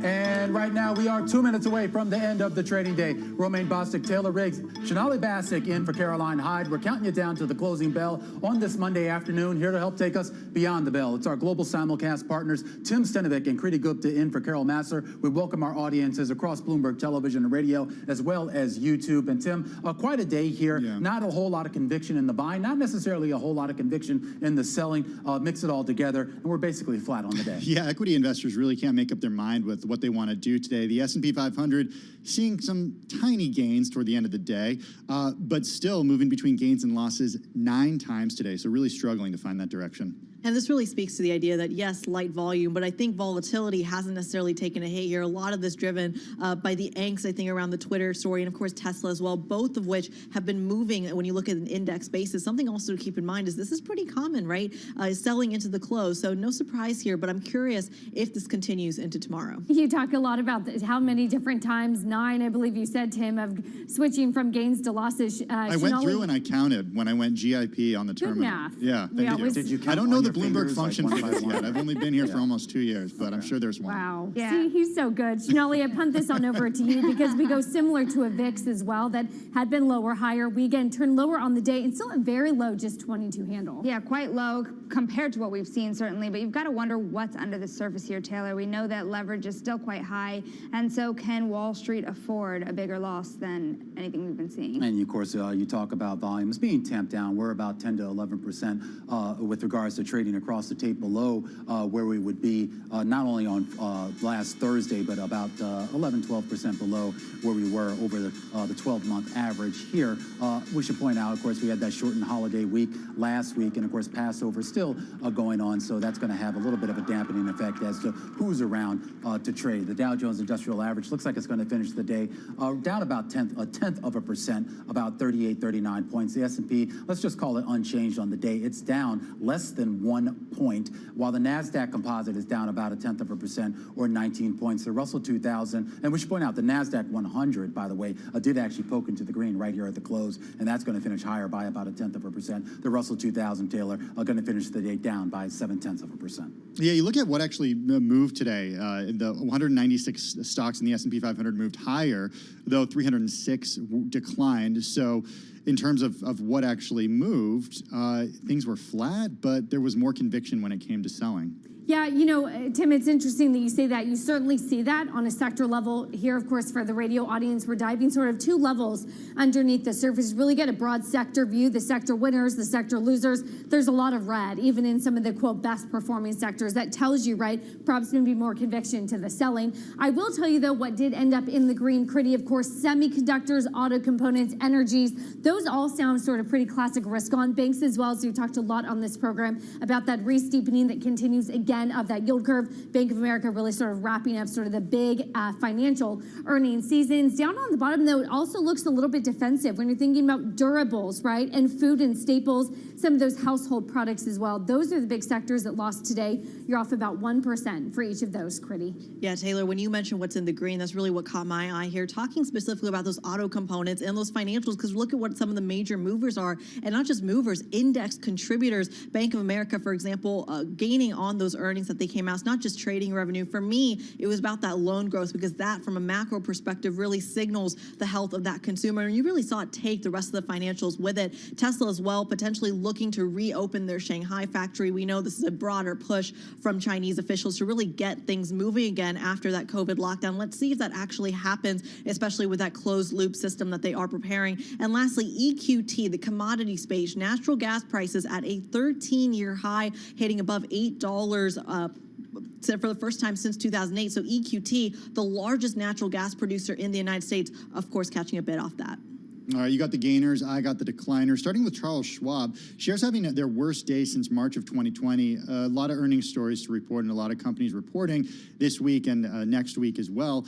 And right now, we are 2 minutes away from the end of the trading day. Romaine Bostic, Taylor Riggs, Shanali Bassick in for Caroline Hyde. We're counting you down to the closing bell on this Monday afternoon. Here to help take us beyond the bell, it's our global simulcast partners, Tim Stenovic and Kriti Gupta in for Carol Masser. We welcome our audiences across Bloomberg Television and Radio, as well as YouTube. And Tim, quite a day here. Yeah. Not a whole lot of conviction in the buying, not necessarily a whole lot of conviction in the selling. Mix it all together, and we're basically flat on the day. Yeah, equity investors really can't make up their mind with what they want to do today. The S&P 500 seeing some tiny gains toward the end of the day, but still moving between gains and losses 9 times today. So really struggling to find that direction. And this really speaks to the idea that, yes, light volume, but I think volatility hasn't necessarily taken a hit here. A lot of this driven by the angst, I think, around the Twitter story and, of course, Tesla as well, both of which have been moving when you look at an index basis. Something also to keep in mind is this is pretty common, right? Selling into the close. So no surprise here, but I'm curious if this continues into tomorrow. You talk a lot about this, how many different times, 9, I believe you said, Tim, of switching from gains to losses. I went through and I counted when I went GIP on the terminal. Good math. Yeah, thank you. Did you count? I don't know the Bloomberg function for this yet. I've only been here for almost 2 years, but I'm sure there's one. Wow. Yeah. See, he's so good. Shanali, I punt this on over to you because we go similar to a VIX as well that had been lower, higher. We again turned lower on the day and still a very low, just 22 handle. Yeah, quite low compared to what we've seen, certainly. But you've got to wonder what's under the surface here, Taylor. We know that leverage is still quite high. And so can Wall Street afford a bigger loss than anything we've been seeing? And, of course, you talk about volumes being tamped down. We're about 10 to 11% with regards to trading across the tape below where we would be not only on last Thursday, but about 11-12% below where we were over the 12-month average here. We should point out, of course, we had that shortened holiday week last week, and, of course, Passover still going on, so that's going to have a little bit of a dampening effect as to who's around to trade. The Dow Jones Industrial Average looks like it's going to finish the day down about a tenth of a percent, about 38, 39 points. The S&P, let's just call it unchanged on the day. It's down less than 1 point, while the NASDAQ composite is down about a tenth of a percent or 19 points. The Russell 2000, and we should point out the NASDAQ 100, by the way, did actually poke into the green right here at the close, and that's going to finish higher by about a tenth of a percent. The Russell 2000, Taylor, are going to finish the day down by 0.7%. Yeah, you look at what actually moved today. The 196 stocks in the S&P 500 moved higher, though 306 declined. So in terms of what actually moved, things were flat, but there was more conviction when it came to selling. Yeah, you know, Tim, it's interesting that you say that. You certainly see that on a sector level. Here, of course, for the radio audience, we're diving sort of 2 levels underneath the surface. Really get a broad sector view, the sector winners, the sector losers. There's a lot of red, even in some of the, quote, best performing sectors. That tells you, right, perhaps maybe more conviction to the selling. I will tell you, though, what did end up in the green, Kriti, of course, semiconductors, auto components, energies. Those all sound sort of pretty classic risk-on banks as well. So we talked a lot on this program about that re-steepening that continues again of that yield curve. Bank of America really sort of wrapping up sort of the big financial earnings seasons. Down on the bottom, though, it also looks a little bit defensive when you're thinking about durables, right? And food and staples, some of those household products as well. Those are the big sectors that lost today. You're off about 1% for each of those, Kriti. Yeah, Taylor, when you mentioned what's in the green, that's really what caught my eye here, talking specifically about those auto components and those financials, because look at what some of the major movers are, and not just movers, index contributors. Bank of America, for example, gaining on those earnings earnings that they came out. It's not just trading revenue. For me, it was about that loan growth, because that, from a macro perspective, really signals the health of that consumer. And you really saw it take the rest of the financials with it. Tesla as well, potentially looking to reopen their Shanghai factory. We know this is a broader push from Chinese officials to really get things moving again after that COVID lockdown. Let's see if that actually happens, especially with that closed loop system that they are preparing. And lastly, EQT, the commodity space, natural gas prices at a 13-year high, hitting above $8 for the first time since 2008. So EQT, the largest natural gas producer in the United States, of course, catching a bit off that. All right, you got the gainers, I got the decliners. Starting with Charles Schwab, shares having their worst day since March of 2020. A lot of earnings stories to report and a lot of companies reporting this week and next week as well.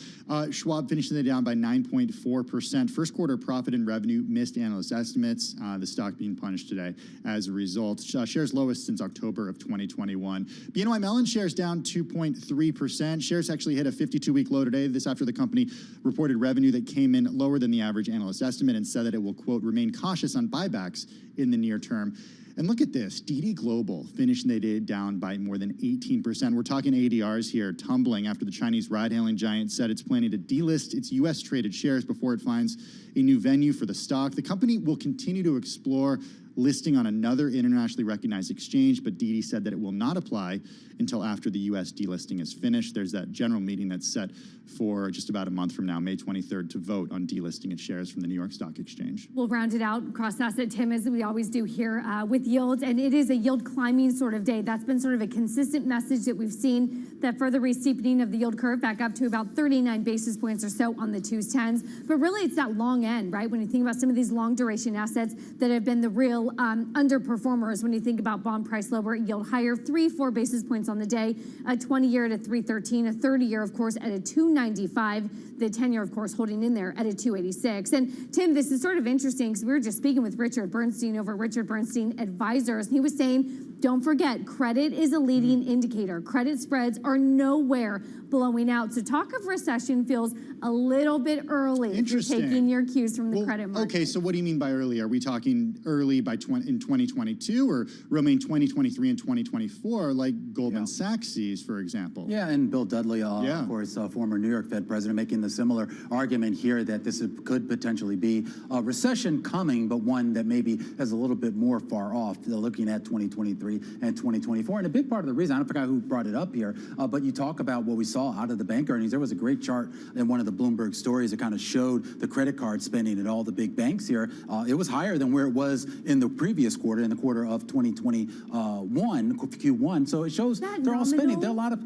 Schwab finishing it down by 9.4%. First quarter profit and revenue missed analyst estimates. The stock being punished today as a result. Shares lowest since October of 2021. BNY Mellon shares down 2.3%. Shares actually hit a 52-week low today. This after the company reported revenue that came in lower than the average analyst estimate and said that it will, quote, remain cautious on buybacks in the near term. And look at this, DD Global finishing the day down by more than 18%. We're talking ADRs here, tumbling after the Chinese ride-hailing giant said it's planning to delist its U.S.-traded shares before it finds a new venue for the stock. The company will continue to explore listing on another internationally recognized exchange, but DD said that it will not apply until after the U.S. delisting is finished. There's that general meeting that's set for just about a month from now, May 23rd, to vote on delisting its shares from the New York Stock Exchange. We'll round it out cross-asset, Tim, as we always do here with yields, and it is a yield climbing sort of day. That's been sort of a consistent message that we've seen, that further re-steepening of the yield curve back up to about 39 basis points or so on the 2s, 10s. But really, it's that long end, right? When you think about some of these long-duration assets that have been the real underperformers, when you think about bond price lower, yield higher, 3-4 basis points on the day, a 20-year at a 313, a 30-year, of course, at a 295, the 10-year, of course, holding in there at a 286. And Tim, this is sort of interesting because we were just speaking with Richard Bernstein over at Richard Bernstein Advisors, and he was saying, don't forget, credit is a leading indicator. Credit spreads are nowhere blowing out. So talk of recession feels a little bit early if you're taking your cues from the credit market. Okay, so what do you mean by early? Are we talking early by in 2022 or remain 2023 and 2024 like Goldman Sachs sees, for example? Yeah, and Bill Dudley, of course, former New York Fed president, making the similar argument here that this could potentially be a recession coming, but one that maybe is a little bit more far off, looking at 2023 and 2024. And a big part of the reason, I forgot who brought it up here, but you talk about what we saw out of the bank earnings. There was a great chart in one of the Bloomberg stories that kind of showed the credit card spending at all the big banks here. It was higher than where it was in the previous quarter, in the quarter of 2021, Q1. So it shows they're all spending. There are a lot of,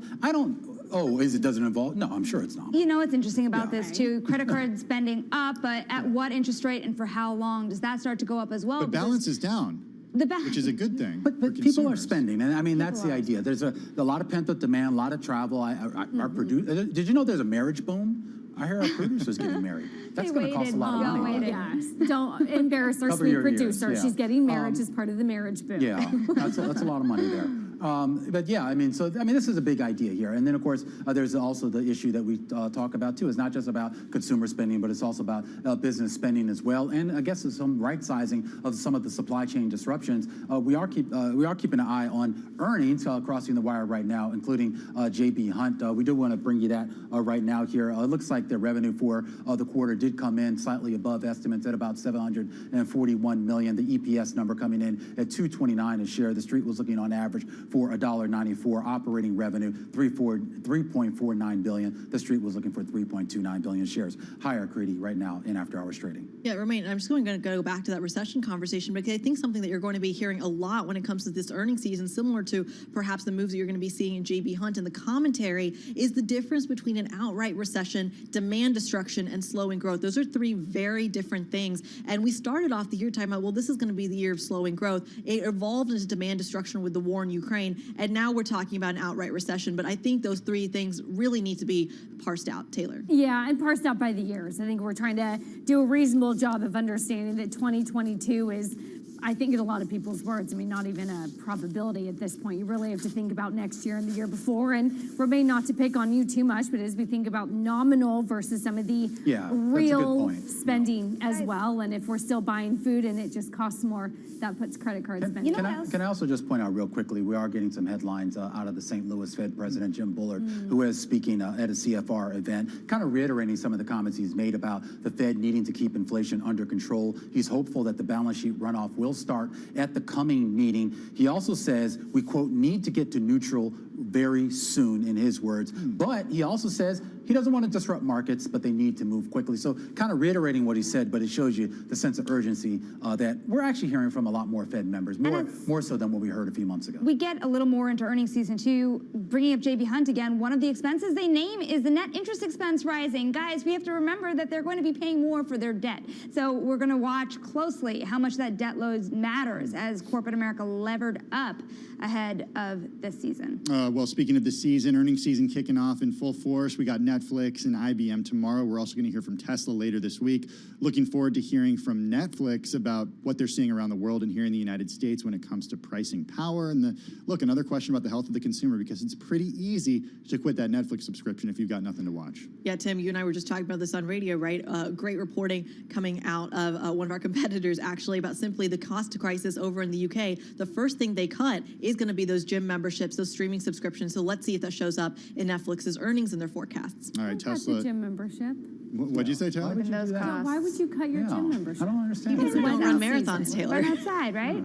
doesn't involve? No, I'm sure it's not. You know what's interesting about this too? Credit card spending up, but at what interest rate and for how long? Does that start to go up as well? But balance is down. Which is a good thing. But people are spending, and I mean, that's the idea. There's a lot of pent-up demand, a lot of travel. Did you know there's a marriage boom? I hear our producer's getting married. That's going to cost a lot of money. Yes. Don't embarrass our sweet producer. Years, yeah. She's getting married as part of the marriage boom. Yeah, that's a lot of money there. But yeah, this is a big idea here. And then, of course, there's also the issue that we talk about, too. It's not just about consumer spending, but it's also about business spending as well. And I guess there's some right-sizing of some of the supply chain disruptions. We are keeping an eye on earnings crossing the wire right now, including J.B. Hunt. We do want to bring you that right now here. It looks like the revenue for the quarter did come in slightly above estimates at about $741 million. The EPS number coming in at $2.29 a share. The street was looking on average for $1.94. Operating revenue, $3.49 billion. The street was looking for 3.29 billion shares. Higher, Creedy, right now in after-hours trading. Yeah, Romaine, I'm just going to go back to that recession conversation because I think something that you're going to be hearing a lot when it comes to this earnings season, similar to perhaps the moves that you're going to be seeing in J.B. Hunt and the commentary, is the difference between an outright recession, demand destruction, and slowing growth. Those are three very different things. And we started off the year talking about, well, this is going to be the year of slowing growth. It evolved into demand destruction with the war in Ukraine, and now we're talking about an outright recession. But I think those three things really need to be parsed out. Taylor. Yeah, and parsed out by the years. I think we're trying to do a reasonable job of understanding that 2022 is, I think in a lot of people's words, I mean, not even a probability at this point. You really have to think about next year and the year before. And Romaine, not to pick on you too much, but as we think about nominal versus some of the real spending as well, and if we're still buying food and it just costs more, that puts credit card spending. Can I also just point out real quickly, we are getting some headlines out of the St. Louis Fed President Jim Bullard, who is speaking at a CFR event, kind of reiterating some of the comments he's made about the Fed needing to keep inflation under control. He's hopeful that the balance sheet runoff will start at the coming meeting. He also says we, quote, need to get to neutral very soon, in his words. But he also says he doesn't want to disrupt markets, but they need to move quickly. So kind of reiterating what he said, but it shows you the sense of urgency that we're actually hearing from a lot more Fed members, more so than what we heard a few months ago. We get a little more into earnings season too. Bringing up JB Hunt again, one of the expenses they name is the net interest expense rising. Guys, we have to remember that they're going to be paying more for their debt. So we're going to watch closely how much that debt load matters as corporate America levered up ahead of this season. Well, speaking of the season, earnings season kicking off in full force. We got Netflix and IBM tomorrow. We're also going to hear from Tesla later this week. Looking forward to hearing from Netflix about what they're seeing around the world and here in the United States when it comes to pricing power. And another question about the health of the consumer, because it's pretty easy to quit that Netflix subscription if you've got nothing to watch. Yeah, Tim, you and I were just talking about this on radio, right? Great reporting coming out of one of our competitors, actually, about simply the cost crisis over in the UK. The first thing they cut is going to be those gym memberships, those streaming subscriptions. So let's see if that shows up in Netflix's earnings and their forecasts. All right, Cut the gym membership. What'd you say, Taylor? Why would you cut your gym membership? I don't understand. Because we don't run marathons, Taylor. Run outside, right?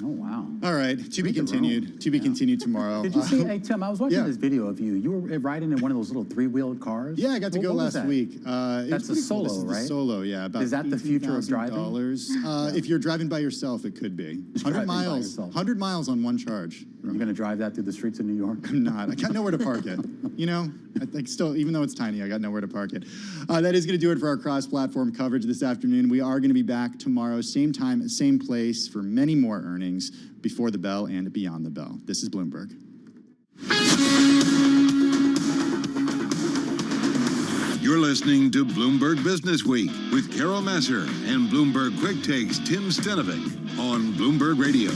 Oh, wow. All right, to be continued. To be continued tomorrow. Did you see, hey, Tim, I was watching this video of you. You were riding in one of those little three-wheeled cars? Yeah, I got to go last week. That's a Solo, This is the right? Solo, yeah. About Is that the future of driving? If you're driving by yourself, it could be. 100 miles. 100 miles on one charge. You're going to drive that through the streets of New York? I'm not. I got nowhere to park it. You know, I think still, even though it's tiny, I got nowhere to park it. That is going to do it for our cross-platform coverage this afternoon. We are going to be back tomorrow, same time, same place, for many more earnings before the bell and beyond the bell. This is Bloomberg. You're listening to Bloomberg Business Week with Carol Messer and Bloomberg Quick Takes Tim Stenovic on Bloomberg Radio.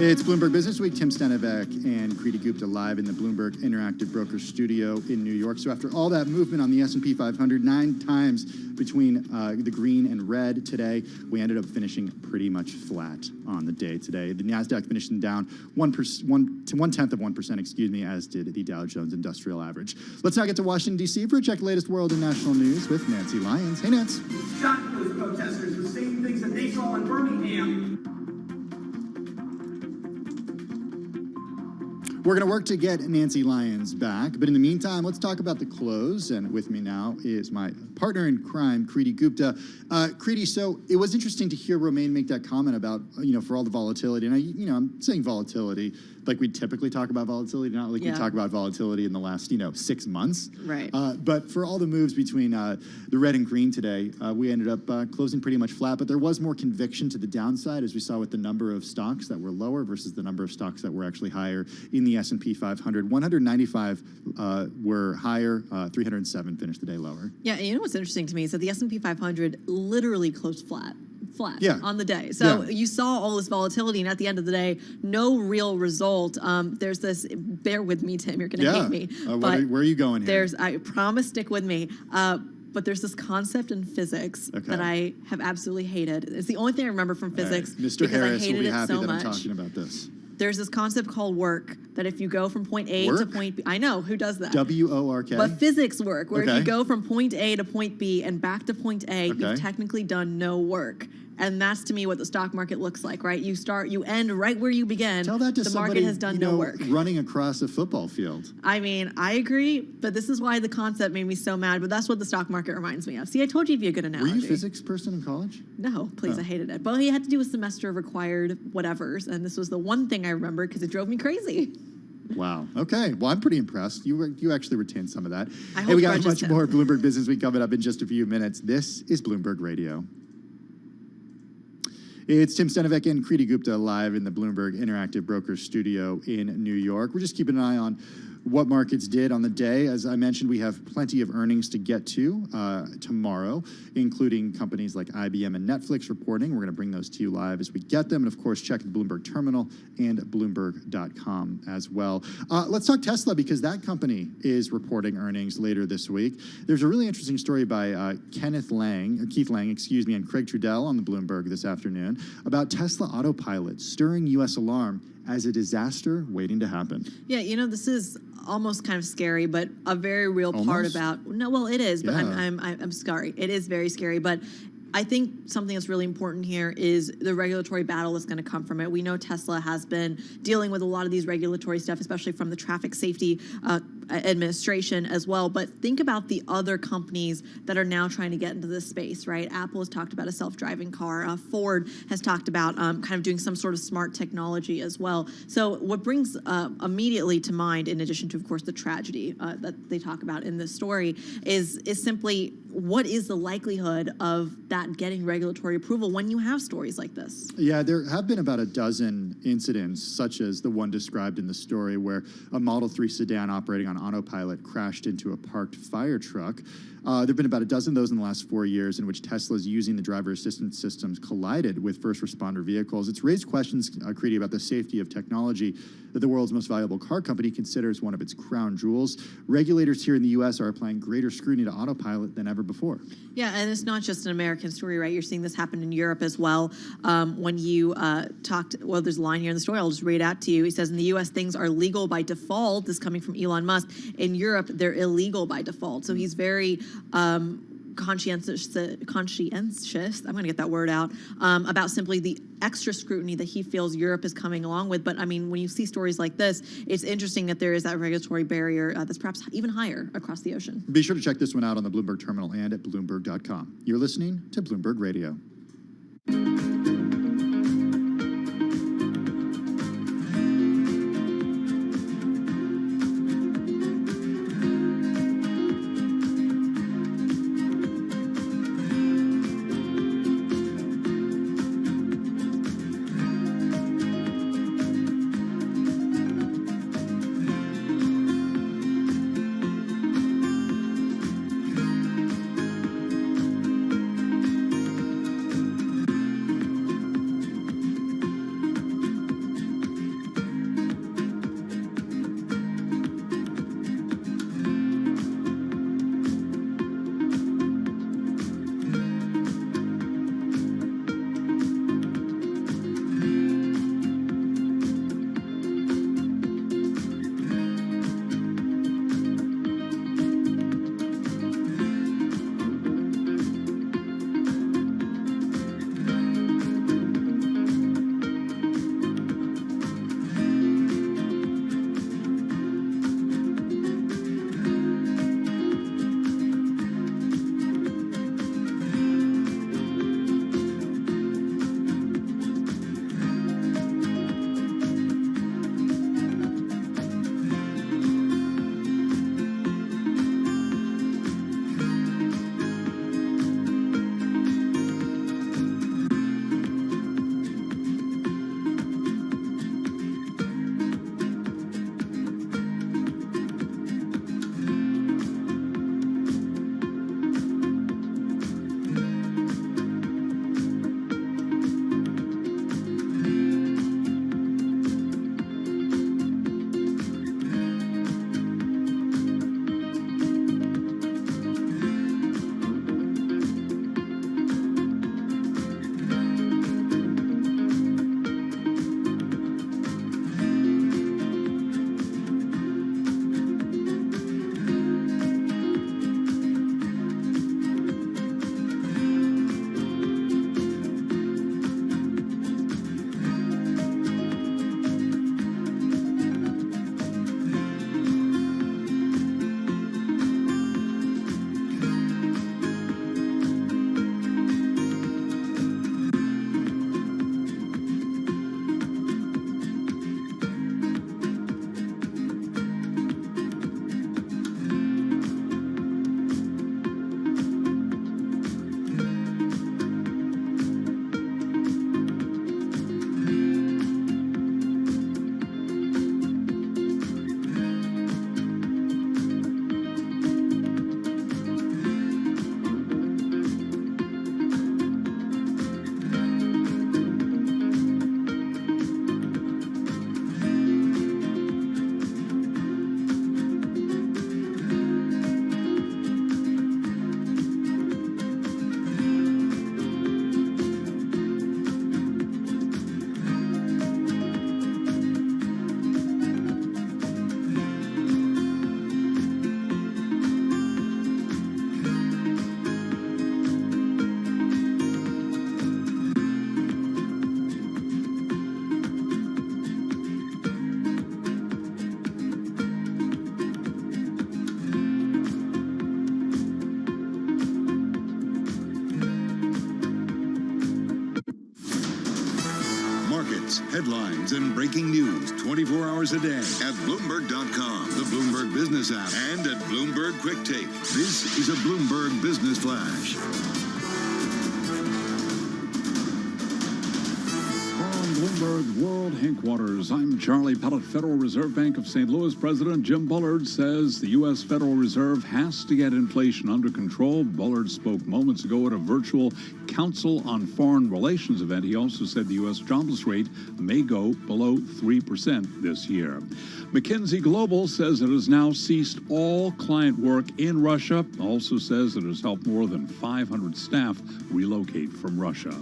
It's Bloomberg Business Week. Tim Stenovic and Kriti Gupta live in the Bloomberg Interactive Broker Studio in New York. So after all that movement on the S&P 500, 9 times between the green and red today, we ended up finishing pretty much flat on the day today. The NASDAQ finishing down 1/10 excuse me, as did the Dow Jones Industrial Average. Let's now get to Washington, D.C. for a check the latest world and national news with Nancy Lyons. Hey, Nance. Shocked those protesters, the same things that they saw in Birmingham. We're going to work to get Nancy Lyons back, but in the meantime, let's talk about the close. And with me now is my partner in crime, Kriti Gupta. Kriti, so it was interesting to hear Romaine make that comment about, for all the volatility. And I'm saying volatility like we typically talk about volatility, not like we talk about volatility in the last, 6 months. Right. But for all the moves between the red and green today, we ended up closing pretty much flat. But there was more conviction to the downside, as we saw with the number of stocks that were lower versus the number of stocks that were actually higher in the S&P 500. 195 were higher, 307 finished the day lower. Yeah, and you know what's interesting to me is that the S&P 500 literally closed flat on the day. So you saw all this volatility, and at the end of the day, no real result. There's this, bear with me, Tim, you're going to hate me. Where are you going here? I promise, stick with me. But there's this concept in physics that I have absolutely hated. It's the only thing I remember from physics Mr. Harris will be happy so that much. I'm talking about this. There's this concept called work, that if you go from point A to point B, I know, who does that? W-O-R-K? But physics work, where if you go from point A to point B and back to point A, you've technically done no work. And that's, to me, what the stock market looks like, right? You end right where you begin. Tell that to the somebody, market has done no work. running across a football field. I mean, I agree, but this is why the concept made me so mad. But that's what the stock market reminds me of. See, I told you it'd be a good analogy. Were you a physics person in college? No, please, I hated it. But he had to do a semester of required whatevers, and this was the one thing I remember because it drove me crazy. Wow. Okay. Well, I'm pretty impressed. You actually retained some of that. Hey, we got much more Bloomberg Business Week coming up in just a few minutes. This is Bloomberg Radio. It's Tim Stenovic and Kriti Gupta live in the Bloomberg Interactive Brokers Studio in New York. We're just keeping an eye on what markets did on the day. As I mentioned, we have plenty of earnings to get to tomorrow, including companies like IBM and Netflix reporting. We're going to bring those to you live as we get them. And of course, check the Bloomberg Terminal and Bloomberg.com as well. Let's talk Tesla, because that company is reporting earnings later this week. There's a really interesting story by Keith Lang, and Craig Trudell on the Bloomberg this afternoon about Tesla Autopilot stirring U.S. alarm as a disaster waiting to happen. Yeah, this is almost kind of scary, but a very real part about. No, well, it is, but Yeah. I'm sorry. It is very scary, but I think something that's really important here is the regulatory battle that's going to come from it. We know Tesla has been dealing with a lot of these regulatory stuff, especially from the Traffic Safety Administration as well. But think about the other companies that are now trying to get into this space, right? Apple has talked about a self-driving car. Ford has talked about kind of doing some sort of smart technology as well. So what brings immediately to mind, in addition to, of course, the tragedy that they talk about in this story, is simply what is the likelihood of that getting regulatory approval when you have stories like this? Yeah, there have been about a dozen incidents, such as the one described in the story, where a Model 3 sedan operating on autopilot crashed into a parked fire truck. There have been about a dozen of those in the last 4 years in which Tesla's using the driver assistance systems collided with first responder vehicles. It's raised questions, Creedy, about the safety of technology that the world's most valuable car company considers one of its crown jewels. Regulators here in the U.S. are applying greater scrutiny to autopilot than ever before. Yeah, and it's not just an American story, right? You're seeing this happen in Europe as well. When you there's a line here in the story, I'll just read it out to you. He says, in the U.S., things are legal by default. This is coming from Elon Musk. In Europe, they're illegal by default. So he's very conscientious, I'm going to get that word out, about simply the extra scrutiny that he feels Europe is coming along with. But I mean, when you see stories like this, it's interesting that there is that regulatory barrier that's perhaps even higher across the ocean. Be sure to check this one out on the Bloomberg Terminal and at Bloomberg.com. You're listening to Bloomberg Radio. hits, headlines, and breaking news 24 hours a day at Bloomberg.com, the Bloomberg Business app, and at Bloomberg Quick Take. This is a Bloomberg Business Flash. Bloomberg World Headquarters. I'm Charlie Pellet. Federal Reserve Bank of St. Louis President Jim Bullard says the U.S. Federal Reserve has to get inflation under control. Bullard spoke moments ago at a virtual Council on Foreign Relations event. He also said the U.S. jobless rate may go below 3% this year. McKinsey Global says it has now ceased all client work in Russia. Also says it has helped more than 500 staff relocate from Russia.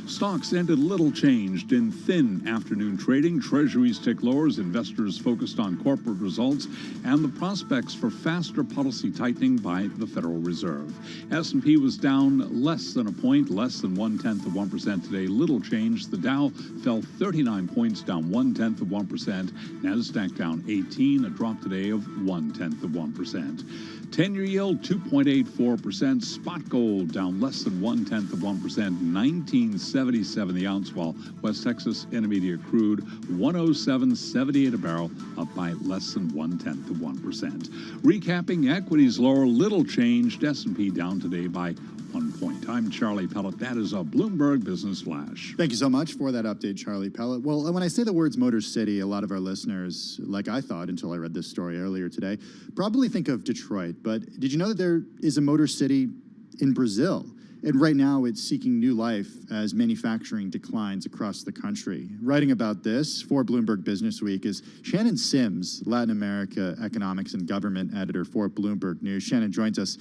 Stocks ended little changed in thin afternoon trading. Treasuries tick lower as investors focused on corporate results and the prospects for faster policy tightening by the Federal Reserve. S&P was down less than a point, less than 0.1% today. Little change. The Dow fell 39 points, down 0.1%. Nasdaq down 18, a drop today of 0.1%. 10-year yield 2.84%. Spot gold down less than 0.1%, 1977 the ounce, while West Texas Intermediate crude 107.78 a barrel, up by less than 0.1%. Recapping, equities lower, little changed. S&P down today by 1 point. I'm Charlie Pellet. That is a Bloomberg Business Flash. Thank you so much for that update, Charlie Pellet. Well, when I say the words Motor City, a lot of our listeners, like I thought until I read this story earlier today, probably think of Detroit. But did you know that there is a Motor City in Brazil? And right now it's seeking new life as manufacturing declines across the country. Writing about this for Bloomberg Business Week is Shannon Sims, Latin America economics and government editor for Bloomberg News. Shannon joins us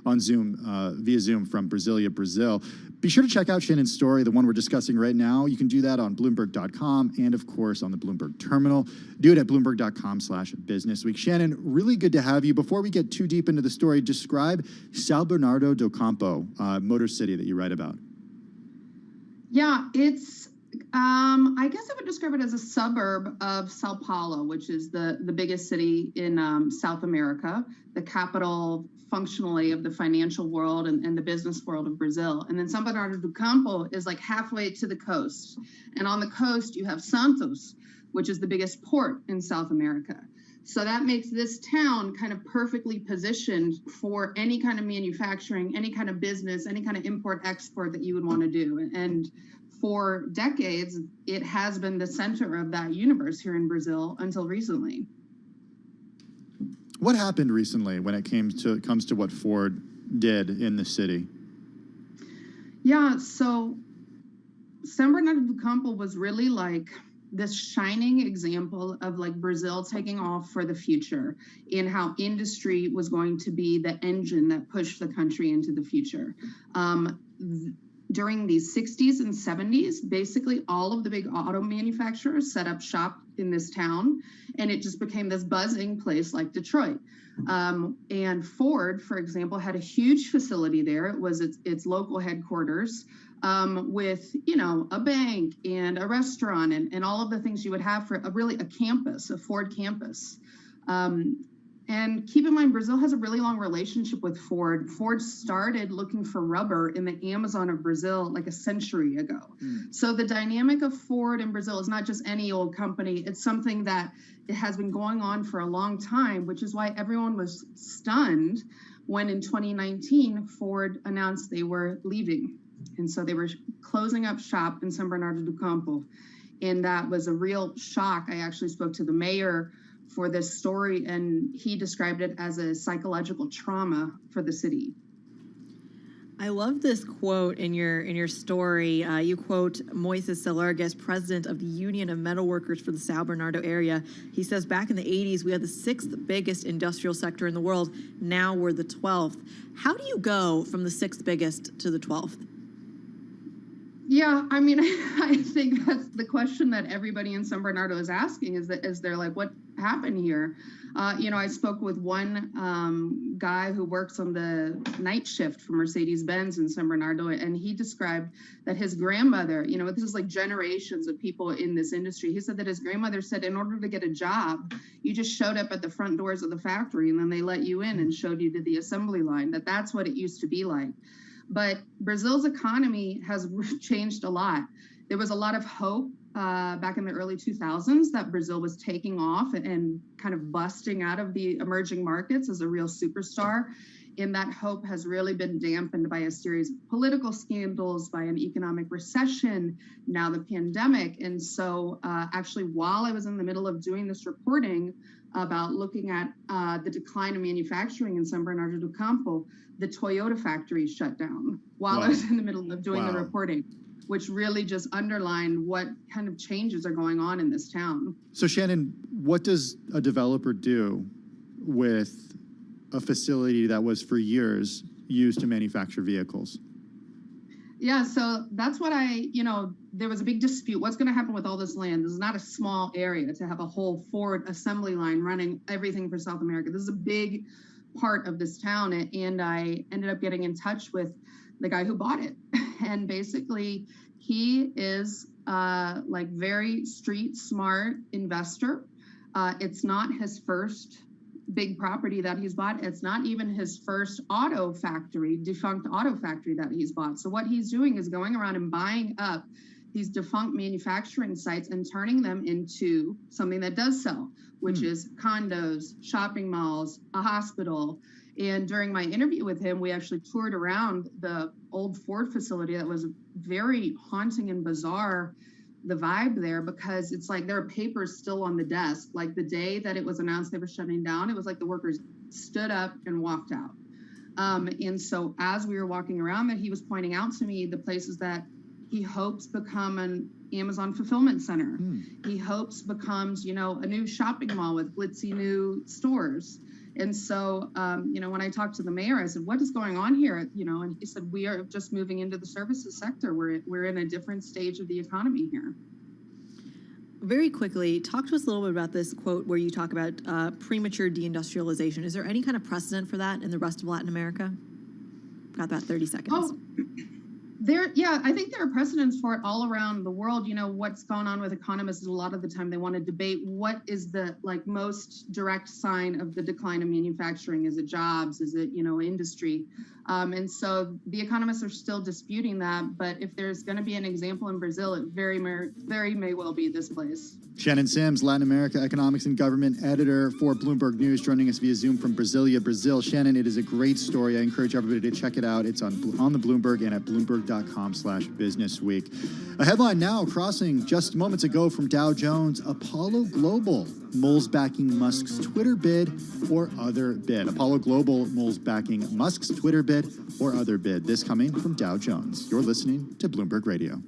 on Zoom, via Zoom from Brasilia, Brazil. Be sure to check out Shannon's story, the one we're discussing right now. You can do that on Bloomberg.com and, of course, on the Bloomberg terminal. Do it at Bloomberg.com/businessweek. Shannon, really good to have you. Before we get too deep into the story, describe São Bernardo do Campo, Motor City that you write about. Yeah, it's, I guess I would describe it as a suburb of Sao Paulo, which is the biggest city in South America, the capital functionally of the financial world and the business world of Brazil. And then São Bernardo do Campo is like halfway to the coast. And on the coast, you have Santos, which is the biggest port in South America. So that makes this town kind of perfectly positioned for any kind of manufacturing, any kind of business, any kind of import-export that you would want to do. And for decades, it has been the center of that universe here in Brazil until recently. What happened recently when it comes to what Ford did in the city? Yeah, so São Bernardo do Campo was really like this shining example of like Brazil taking off for the future and how industry was going to be the engine that pushed the country into the future. During the 60s and 70s, basically all of the big auto manufacturers set up shop in this town, and it just became this buzzing place like Detroit. And Ford, for example, had a huge facility there. It was its local headquarters with, you know, a bank and a restaurant and all of the things you would have for a campus, a Ford campus. And keep in mind, Brazil has a really long relationship with Ford. Ford started looking for rubber in the Amazon of Brazil like a century ago. So the dynamic of Ford in Brazil is not just any old company. It's something that it has been going on for a long time, which is why everyone was stunned when in 2019, Ford announced they were leaving. And so they were closing up shop in São Bernardo do Campo. And that was a real shock. I actually spoke to the mayor for this story, and he described it as a psychological trauma for the city. I love this quote in your story. You quote Moises Salargas, president of the Union of Metal Workers for the São Bernardo area. He says, back in the 80s, we had the 6th biggest industrial sector in the world. Now we're the 12th. How do you go from the 6th biggest to the 12th? Yeah, I mean, I think that's the question that everybody in São Bernardo is asking is they're like, what happened here? You know, I spoke with one guy who works on the night shift for Mercedes-Benz in São Bernardo, and he described that his grandmother, you know, this is like generations of people in this industry. He said that his grandmother said in order to get a job, you just showed up at the front doors of the factory and then they let you in and showed you to the assembly line, that's what it used to be like. But Brazil's economy has changed a lot. There was a lot of hope back in the early 2000s that Brazil was taking off and kind of busting out of the emerging markets as a real superstar. And that hope has really been dampened by a series of political scandals, by an economic recession, now the pandemic. And so actually, while I was in the middle of doing this reporting about looking at the decline of manufacturing in San Bernardo do Campo, the Toyota factory shut down while I was in the middle of doing the reporting, which really just underlined what kind of changes are going on in this town. So Shannon, what does a developer do with a facility that was for years used to manufacture vehicles? Yeah, so that's what there was a big dispute. What's going to happen with all this land? This is not a small area to have a whole Ford assembly line running everything for South America. This is a big part of this town. And I ended up getting in touch with the guy who bought it. And basically, he is like very street smart investor. It's not his first big property that he's bought. It's not even his first defunct auto factory that he's bought. So what he's doing is going around and buying up these defunct manufacturing sites and turning them into something that does sell, which is condos, shopping malls, a hospital. And during my interview with him, we actually toured around the old Ford facility that was very haunting and bizarre, the vibe there, because it's like there are papers still on the desk. Like the day that it was announced they were shutting down, it was like the workers stood up and walked out. And so as we were walking around that, he was pointing out to me the places that he hopes become an Amazon fulfillment center. He hopes becomes, a new shopping mall with glitzy new stores. And so, when I talked to the mayor, I said, what is going on here? And he said, we are just moving into the services sector. We're in a different stage of the economy here. Very quickly, talk to us a little bit about this quote where you talk about premature deindustrialization. Is there any kind of precedent for that in the rest of Latin America? Got about 30 seconds. Oh, I think there are precedents for it all around the world. What's going on with economists is a lot of the time they want to debate what is the most direct sign of the decline of manufacturing. Is it jobs? Is it, industry? And so the economists are still disputing that. But if there's going to be an example in Brazil, it very may well be this place. Shannon Sims, Latin America Economics and Government Editor for Bloomberg News, joining us via Zoom from Brasilia, Brazil. Shannon, it is a great story. I encourage everybody to check it out. It's on the Bloomberg and at Bloomberg.com/businessweek. A headline now crossing just moments ago from Dow Jones: Apollo Global mulls backing Musk's Twitter bid or other bid. Apollo Global mulls backing Musk's Twitter bid or other bid. This coming from Dow Jones. You're listening to Bloomberg Radio.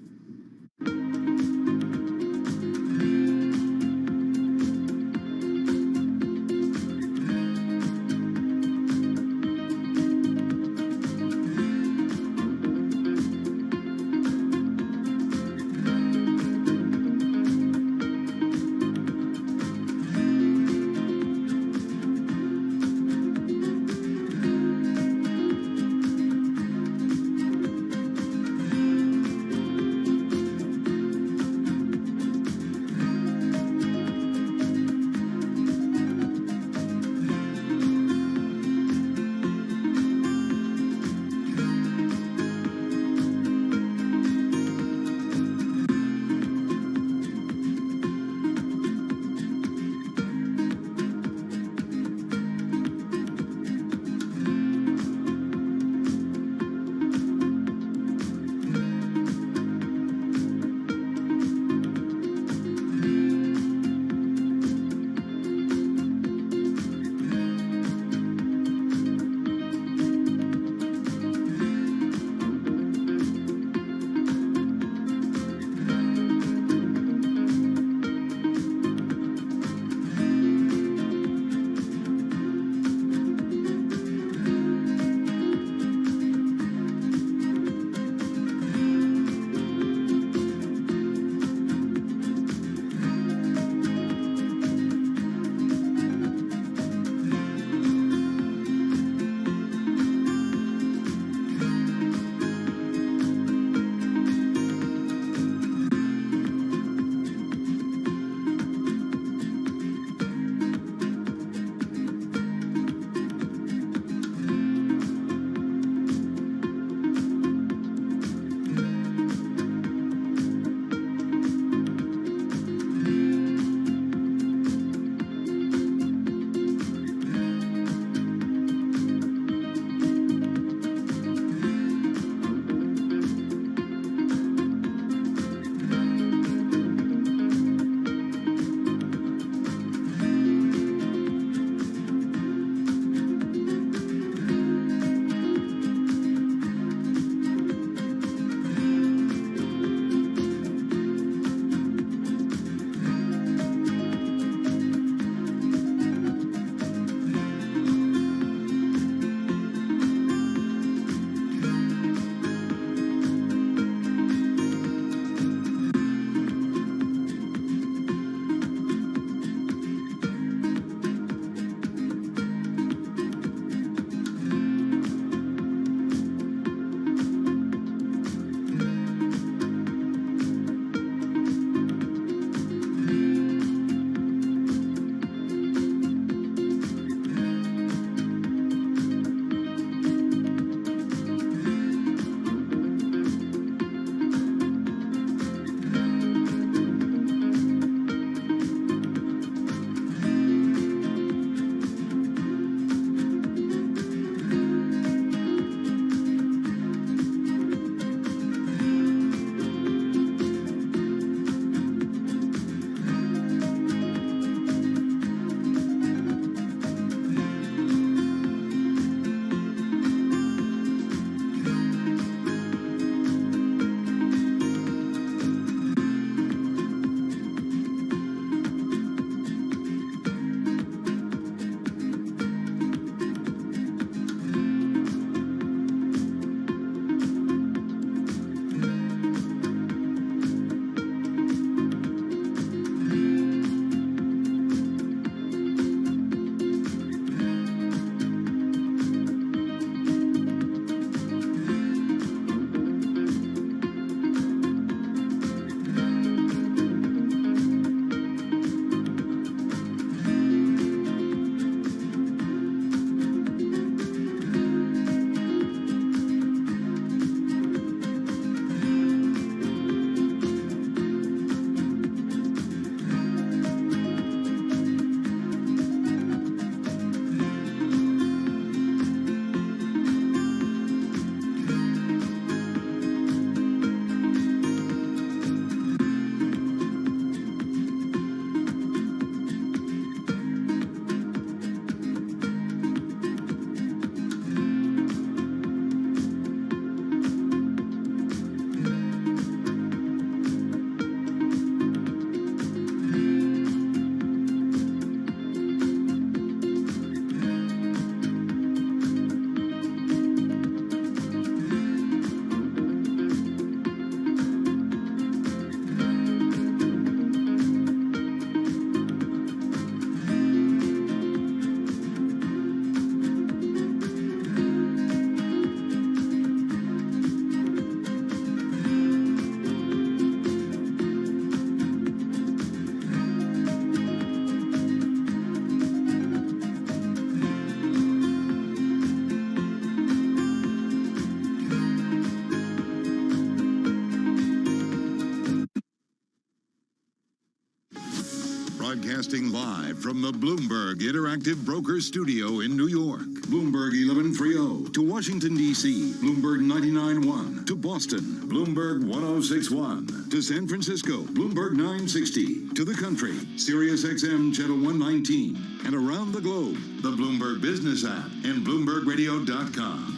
Broadcasting live from the Bloomberg Interactive Broker Studio in New York. Bloomberg 1130 to Washington, D.C. Bloomberg 99.1 to Boston. Bloomberg 106.1 to San Francisco. Bloomberg 960 to the country. Sirius XM Channel 119. And around the globe, the Bloomberg Business app and BloombergRadio.com.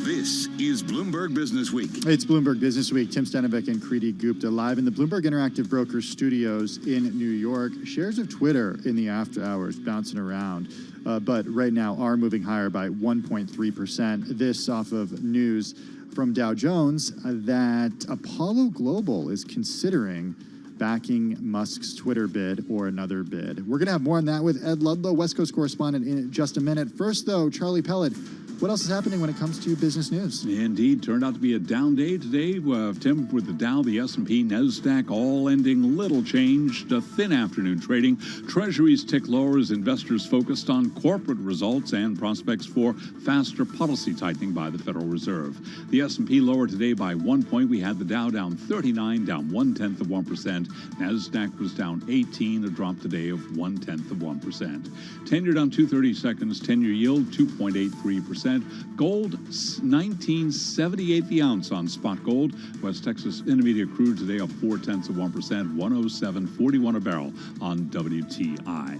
This is Bloomberg Business Week. It's Bloomberg Business Week. Tim Stenevec and Kriti Gupta live in the Bloomberg Interactive Brokers Studios in New York. Shares of Twitter in the after hours bouncing around, but right now are moving higher by 1.3%. This off of news from Dow Jones that Apollo Global is considering backing Musk's Twitter bid or another bid. We're going to have more on that with Ed Ludlow, West Coast correspondent, in just a minute. First, though, Charlie Pellet, what else is happening when it comes to business news? Indeed, turned out to be a down day today. Tim, with the Dow, the S&P, NASDAQ all ending little changed. A thin afternoon trading. Treasuries tick lower as investors focused on corporate results and prospects for faster policy tightening by the Federal Reserve. The S&P lower today by 1 point. We had the Dow down 39, down 0.1%. NASDAQ was down 18, a drop today of 0.1%. 10-year down 230 seconds. 10-year yield 2.83%. Gold, $19.78 the ounce on spot gold. West Texas Intermediate crude today up 0.4%, 107.41 a barrel on WTI.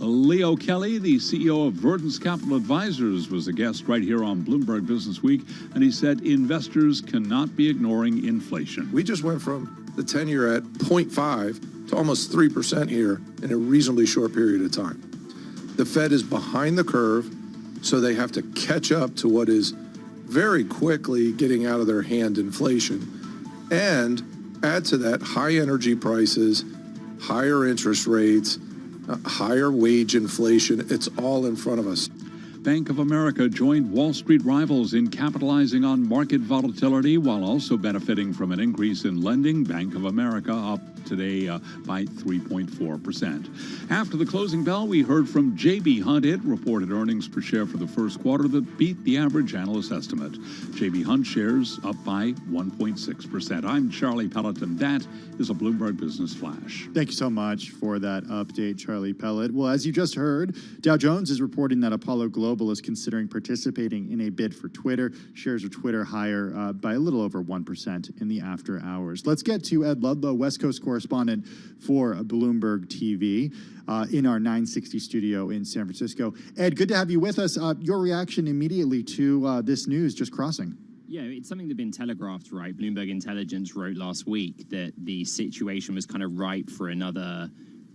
Leo Kelly, the CEO of Verdance Capital Advisors, was a guest right here on Bloomberg Business Week, and he said investors cannot be ignoring inflation. We just went from the 10-year at 0.5 to almost 3% here in a reasonably short period of time. The Fed is behind the curve, so they have to catch up to what is very quickly getting out of their hand inflation. And add to that high energy prices, higher interest rates, higher wage inflation. It's all in front of us. Bank of America joined Wall Street rivals in capitalizing on market volatility while also benefiting from an increase in lending. Bank of America up today by 3.4%. After the closing bell, we heard from J.B. Hunt. It reported earnings per share for the first quarter that beat the average analyst estimate. J.B. Hunt shares up by 1.6%. I'm Charlie Pellet, and that is a Bloomberg Business Flash. Thank you so much for that update, Charlie Pellet. Well, as you just heard, Dow Jones is reporting that Apollo Global is considering participating in a bid for Twitter. Shares of Twitter higher by a little over 1% in the after hours. Let's get to Ed Ludlow, West Coast correspondent for Bloomberg TV, in our 960 studio in San Francisco. Ed, good to have you with us. Your reaction immediately to this news just crossing. Yeah, it's something that's been telegraphed, right? Bloomberg Intelligence wrote last week that the situation was kind of ripe for another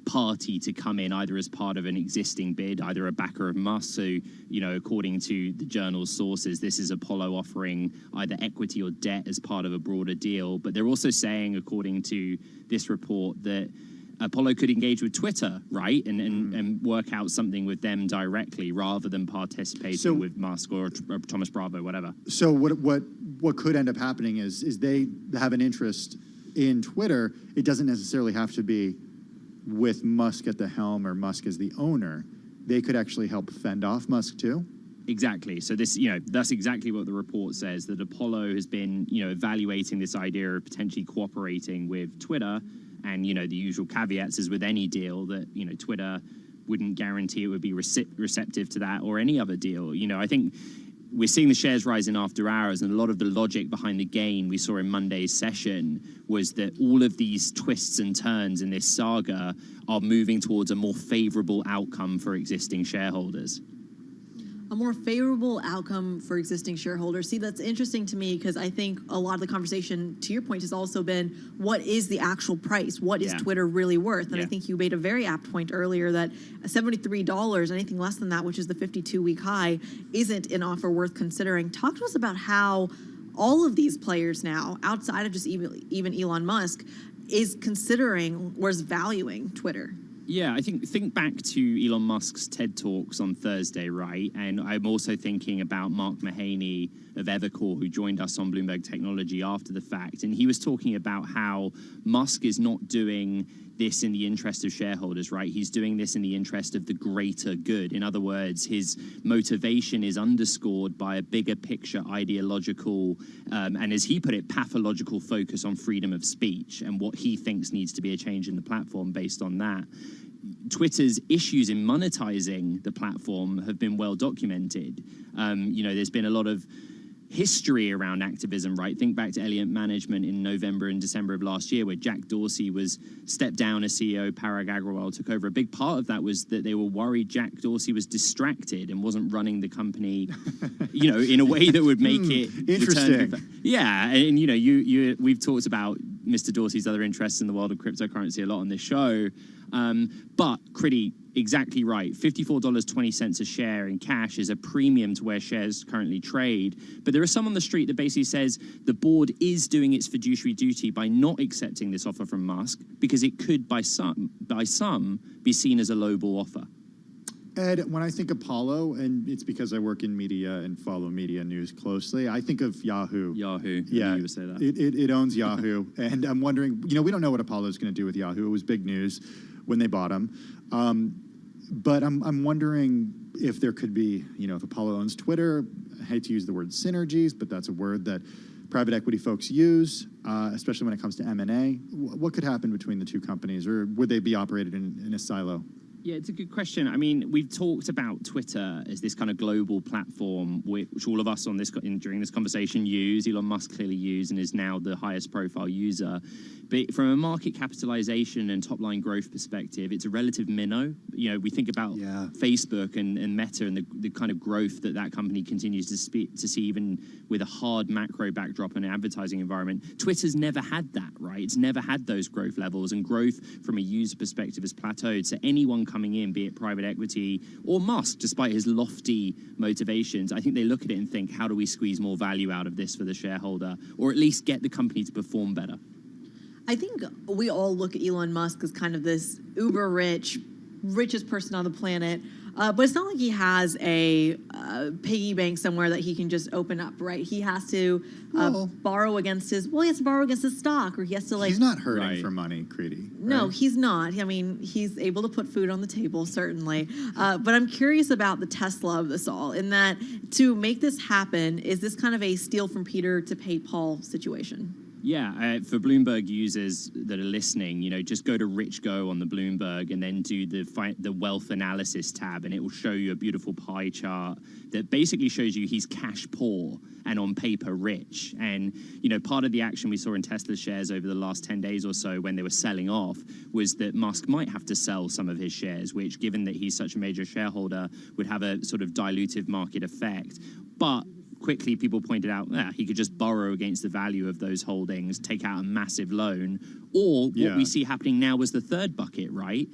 party to come in, either as part of an existing bid, either a backer of Musk. So, according to the journal's sources, this is Apollo offering either equity or debt as part of a broader deal. But they're also saying, according to this report, that Apollo could engage with Twitter, right, and work out something with them directly rather than participating with Musk or Thomas Bravo, whatever. So what could end up happening is they have an interest in Twitter. It doesn't necessarily have to be with Musk at the helm or Musk as the owner. They could actually help fend off Musk too. Exactly. So this, that's exactly what the report says, that Apollo has been, evaluating this idea of potentially cooperating with Twitter. And, the usual caveats is with any deal that, Twitter wouldn't guarantee it would be receptive to that or any other deal. I think we're seeing the shares rise in after hours, and a lot of the logic behind the gain we saw in Monday's session was that all of these twists and turns in this saga are moving towards a more favorable outcome for existing shareholders. A more favorable outcome for existing shareholders. See, that's interesting to me because I think a lot of the conversation, to your point, has also been what is the actual price? What is Twitter really worth? And I think you made a very apt point earlier that $73, anything less than that, which is the 52-week high, isn't an offer worth considering. Talk to us about how all of these players now, outside of just even Elon Musk, is considering or is valuing Twitter. Yeah, I think back to Elon Musk's TED Talks on Thursday, right? And I'm also thinking about Mark Mahaney of Evercore, who joined us on Bloomberg Technology after the fact. And he was talking about how Musk is not doing, this in the interest of shareholders, right? He's doing this in the interest of the greater good. In other words, his motivation is underscored by a bigger picture ideological, and as he put it, pathological focus on freedom of speech and what he thinks needs to be a change in the platform based on that. Twitter's issues in monetizing the platform have been well documented. There's been a lot of history around activism, right? Think back to Elliott Management in November and December of last year, where Jack Dorsey was stepped down as CEO, Parag Agrawal took over. A big part of that was that they were worried Jack Dorsey was distracted and wasn't running the company, in a way that would make it interesting. Yeah, and we've talked about Mr. Dorsey's other interests in the world of cryptocurrency a lot on this show. But Critty, exactly right. $54.20 a share in cash is a premium to where shares currently trade. But there are some on the street that basically says the board is doing its fiduciary duty by not accepting this offer from Musk because it could, by some, be seen as a lowball offer. Ed, when I think Apollo, and it's because I work in media and follow media news closely, I think of Yahoo. Yahoo. Yeah, You would say that. It owns Yahoo. And I'm wondering, we don't know what Apollo is going to do with Yahoo. It was big news when they bought them. But I'm wondering if there could be, if Apollo owns Twitter, I hate to use the word synergies, but that's a word that private equity folks use, especially when it comes to M&A. What could happen between the two companies, or would they be operated in a silo? Yeah, it's a good question. I mean, we've talked about Twitter as this kind of global platform, which all of us during this conversation use. Elon Musk clearly used and is now the highest profile user. But from a market capitalization and top line growth perspective, it's a relative minnow. We think about Facebook and Meta and the kind of growth that company continues to see, even with a hard macro backdrop and advertising environment. Twitter's never had that, right? It's never had those growth levels, and growth from a user perspective has plateaued. So anyone coming in, be it private equity or Musk, despite his lofty motivations, I think they look at it and think, how do we squeeze more value out of this for the shareholder, or at least get the company to perform better? I think we all look at Elon Musk as kind of this uber richest person on the planet. But it's not like he has a piggy bank somewhere that he can just open up, right? He has to borrow against his stock, or he has to He's not hurting for money, Critty. No, right? he's not. I mean, he's able to put food on the table, certainly. But I'm curious about the Tesla of this all, in that to make this happen, is this kind of a steal from Peter to pay Paul situation? Yeah, for Bloomberg users that are listening, just go to Rich Go on the Bloomberg and then do the wealth analysis tab, and it will show you a beautiful pie chart that basically shows you he's cash poor and on paper rich. And, part of the action we saw in Tesla shares over the last 10 days or so when they were selling off was that Musk might have to sell some of his shares, which, given that he's such a major shareholder, would have a sort of dilutive market effect. But quickly people pointed out he could just borrow against the value of those holdings, take out a massive loan, or what we see happening now was the third bucket, right?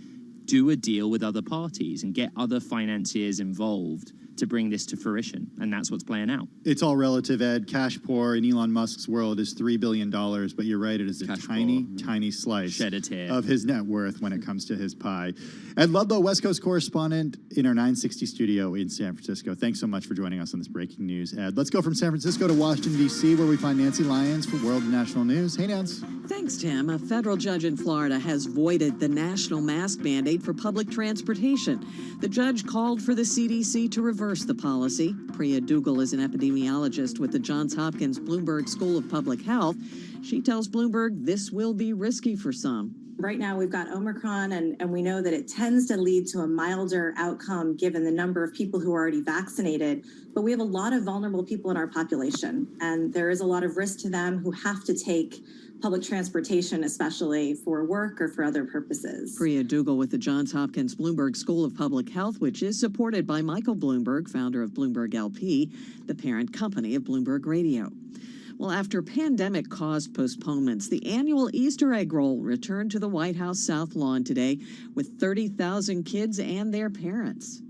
Do a deal with other parties and get other financiers involved to bring this to fruition, and that's what's playing out. It's all relative, Ed. Cash poor in Elon Musk's world is $3 billion, but you're right, it is a tiny slice of his net worth when it comes to his pie. Ed Ludlow, West Coast correspondent in our 960 studio in San Francisco. Thanks so much for joining us on this breaking news, Ed. Let's go from San Francisco to Washington, D.C., where we find Nancy Lyons for World and National News. Hey, Nance. Thanks, Tim. A federal judge in Florida has voided the national mask mandate for public transportation. The judge called for the CDC to reverse the policy. Priya Dougal is an epidemiologist with the Johns Hopkins Bloomberg School of Public Health. She tells Bloomberg this will be risky for some. Right now, we've got Omicron, and we know that it tends to lead to a milder outcome given the number of people who are already vaccinated. But we have a lot of vulnerable people in our population, and there is a lot of risk to them who have to take public transportation, especially for work or for other purposes. Priya Dougal with the Johns Hopkins Bloomberg School of Public Health, which is supported by Michael Bloomberg, founder of Bloomberg LP, the parent company of Bloomberg Radio. Well, after pandemic-caused postponements, the annual Easter egg roll returned to the White House South Lawn today with 30,000 kids and their parents.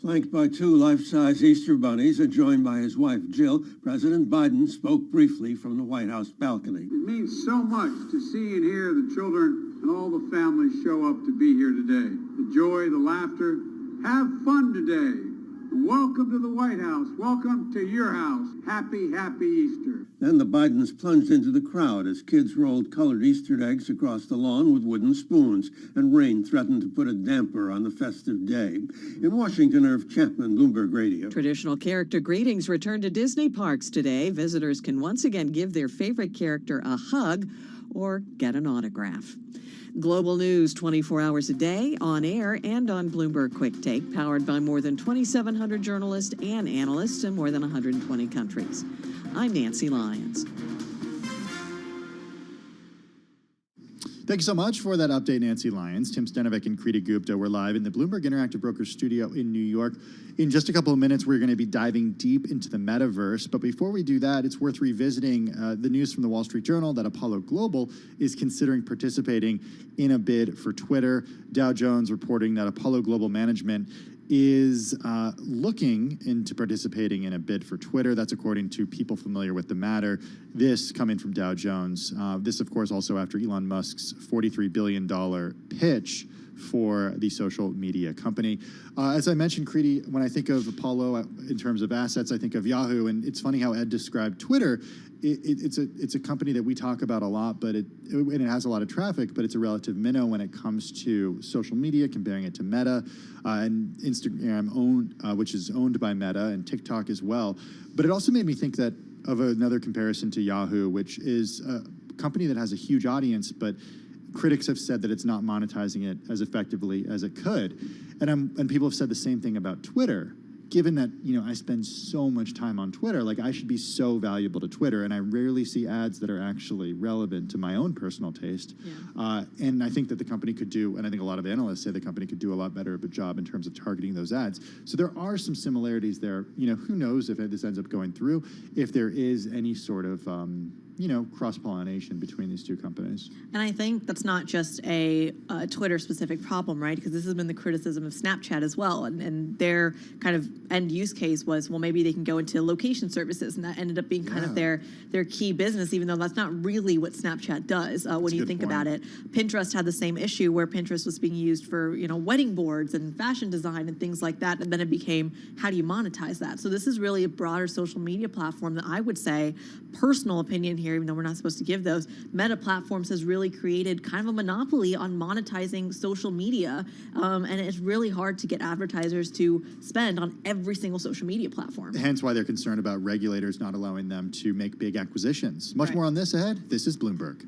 Flanked by two life-size Easter bunnies and joined by his wife, Jill, President Biden spoke briefly from the White House balcony. It means so much to see and hear the children and all the families show up to be here today. The joy, the laughter. Have fun today. And welcome to the White House. Welcome to your house. Happy, happy Easter. Then the Bidens plunged into the crowd as kids rolled colored Easter eggs across the lawn with wooden spoons, and rain threatened to put a damper on the festive day. In Washington, Irv Chapman, Bloomberg Radio. Traditional character greetings return to Disney parks today. Visitors can once again give their favorite character a hug or get an autograph. Global news 24 hours a day, on air and on Bloomberg Quick Take, powered by more than 2,700 journalists and analysts in more than 120 countries. I'm Nancy Lyons. Thank you so much for that update, Nancy Lyons. Tim Stenovic and Kriti Gupta were live in the Bloomberg Interactive Brokers studio in New York. In just a couple of minutes, we're going to be diving deep into the metaverse. But before we do that, it's worth revisiting the news from the Wall Street Journal that Apollo Global is considering participating in a bid for Twitter. Dow Jones reporting that Apollo Global Management is looking into participating in a bid for Twitter. That's according to people familiar with the matter. This coming from Dow Jones. This, of course, also after Elon Musk's $43 billion pitch for the social media company. As I mentioned, Kriti, when I think of Apollo in terms of assets, I think of Yahoo. And it's funny how Ed described Twitter. It's a company that we talk about a lot, but it has a lot of traffic, but it's a relative minnow when it comes to social media, comparing it to Meta and Instagram, which is owned by Meta, and TikTok as well. But it also made me think that of another comparison to Yahoo, which is a company that has a huge audience, but critics have said that it's not monetizing it as effectively as it could. And people have said the same thing about Twitter. Given that, I spend so much time on Twitter, like I should be so valuable to Twitter, and I rarely see ads that are actually relevant to my own personal taste. Yeah. And I think that the company could do, and I think a lot of analysts say the company could do a lot better of a job in terms of targeting those ads. So there are some similarities there. Who knows if this ends up going through, if there is any sort of, cross-pollination between these two companies. And I think that's not just a Twitter-specific problem, right? Because this has been the criticism of Snapchat as well. And their kind of end use case was, well, maybe they can go into location services, and that ended up being kind of their key business, even though that's not really what Snapchat does when you think about it. Pinterest had the same issue where Pinterest was being used for, wedding boards and fashion design and things like that. And then it became, how do you monetize that? So this is really a broader social media platform that I would say, personal opinion here, even though we're not supposed to give those, Meta Platforms has really created kind of a monopoly on monetizing social media. And it's really hard to get advertisers to spend on every single social media platform. Hence why they're concerned about regulators not allowing them to make big acquisitions. Much more on this ahead. This is Bloomberg.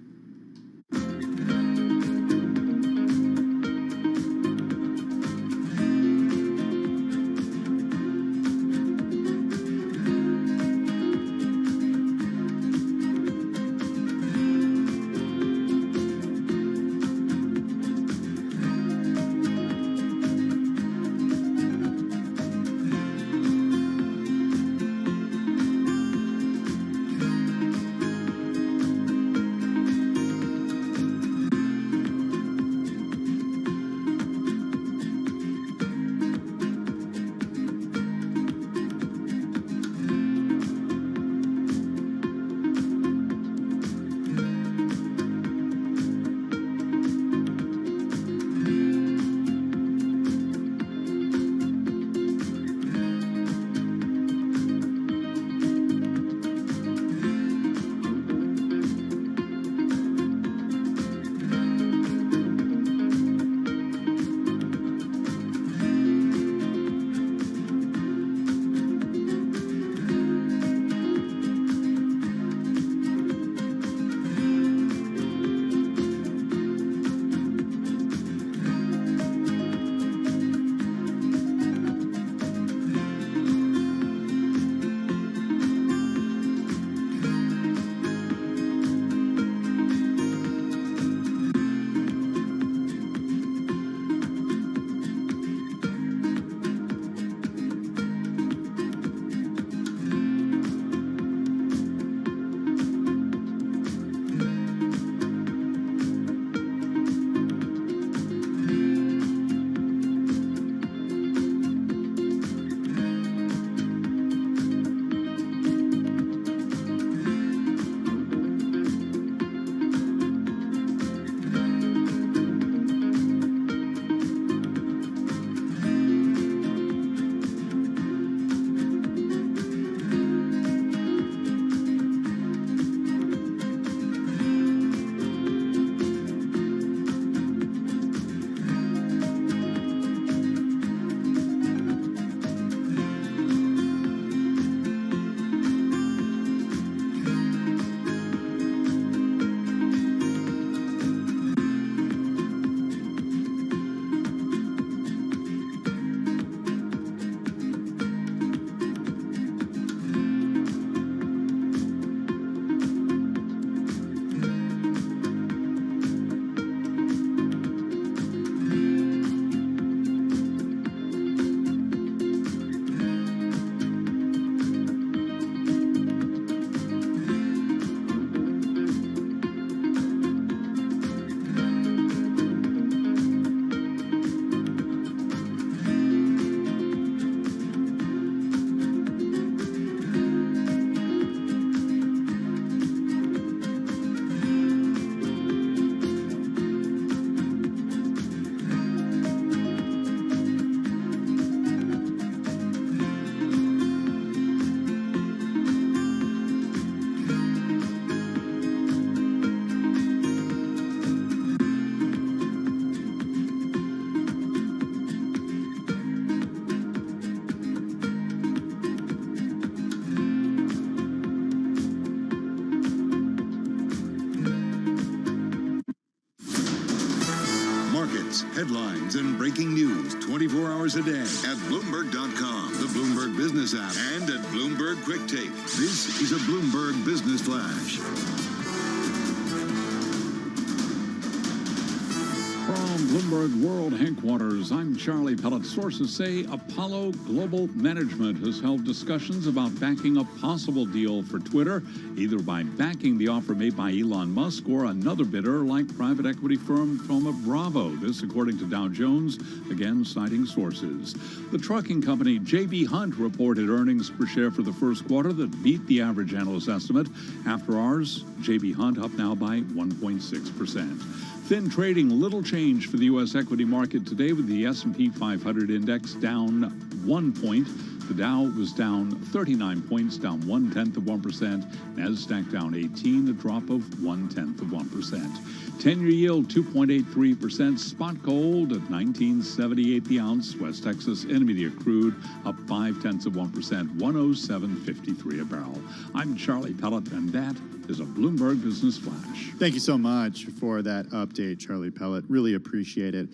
markets, headlines, and breaking news 24 hours a day at Bloomberg.com, the Bloomberg Business app, and at Bloomberg Quick Take. This is a Bloomberg Business Flash. From Bloomberg World Headquarters, I'm Charlie Pellet. Sources say Apollo Global Management has held discussions about backing a possible deal for Twitter, either by backing the offer made by Elon Musk or another bidder like private equity firm Thoma Bravo. This, according to Dow Jones, again citing sources. The trucking company J.B. Hunt reported earnings per share for the first quarter that beat the average analyst estimate. After hours, J.B. Hunt up now by 1.6%. Thin trading, little change for the U.S. equity market today with the S&P 500 index down 1 point. The Dow was down 39 points, down 0.1%. Nasdaq down 18, a drop of 0.1%. 10-year yield 2.83%. Spot gold at $19.78 the ounce. West Texas Intermediate crude up 0.5%, 107.53 a barrel. I'm Charlie Pellet, and that is a Bloomberg Business Flash. Thank you so much for that update, Charlie Pellet. Really appreciate it.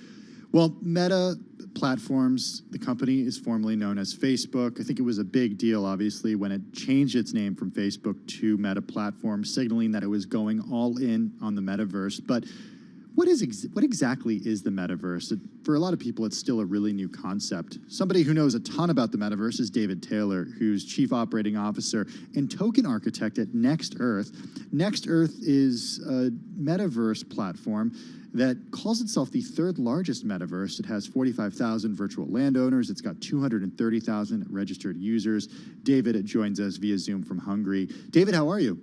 Well, Meta Platforms, the company is formerly known as Facebook. I think it was a big deal, obviously, when it changed its name from Facebook to Meta Platforms, signaling that it was going all in on the metaverse. But what exactly is the metaverse? For a lot of people, it's still a really new concept. Somebody who knows a ton about the metaverse is David Taylor, who's Chief Operating Officer and Token Architect at Next Earth. Next Earth is a metaverse platform that calls itself the third largest metaverse. It has 45,000 virtual landowners. It's got 230,000 registered users. David joins us via Zoom from Hungary. David, how are you?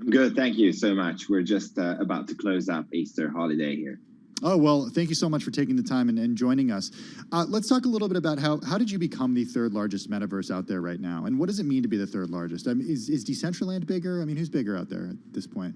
I'm good. Thank you so much. We're just about to close up Easter holiday here. Oh, well, thank you so much for taking the time and joining us. Let's talk a little bit about how did you become the third largest metaverse out there right now? And what does it mean to be the third largest? I mean, is Decentraland bigger? I mean, who's bigger out there at this point?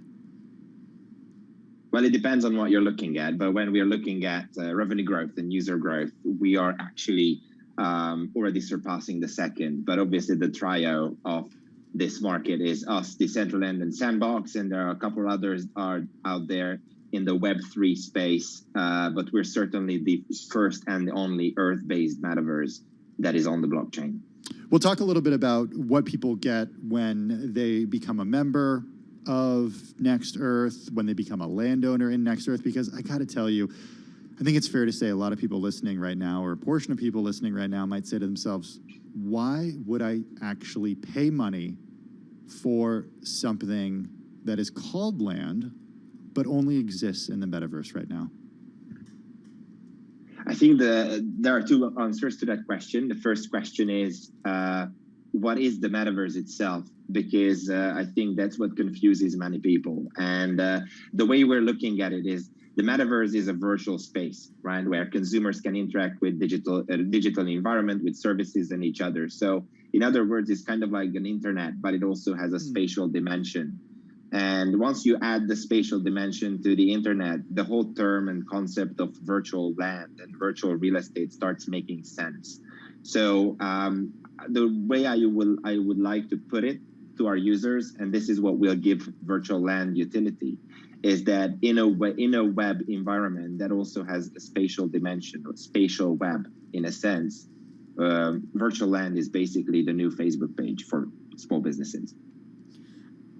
Well, it depends on what you're looking at. But when we are looking at revenue growth and user growth, we are actually already surpassing the second. But obviously, the trio of this market is us, Decentraland, and Sandbox, and there are a couple others are out there in the Web3 space. But we're certainly the first and only Earth-based metaverse that is on the blockchain. We'll talk a little bit about what people get when they become a member of Next Earth, when they become a landowner in Next Earth, because I got to tell you, I think it's fair to say a lot of people listening right now, or a portion of people listening right now, might say to themselves, why would I actually pay money for something that is called land, but only exists in the metaverse right now? I think there are two answers to that question. The first question is, what is the metaverse itself? Because I think that's what confuses many people. And the way we're looking at it is the metaverse is a virtual space, right, where consumers can interact with digital environment, with services and each other. So in other words, it's kind of like an internet, but it also has a spatial dimension. And once you add the spatial dimension to the internet, the whole term and concept of virtual land and virtual real estate starts making sense. So the way I would like to put it to our users, and this is what will give virtual land utility, is that in a web environment that also has a spatial dimension or spatial web in a sense, virtual land is basically the new Facebook page for small businesses.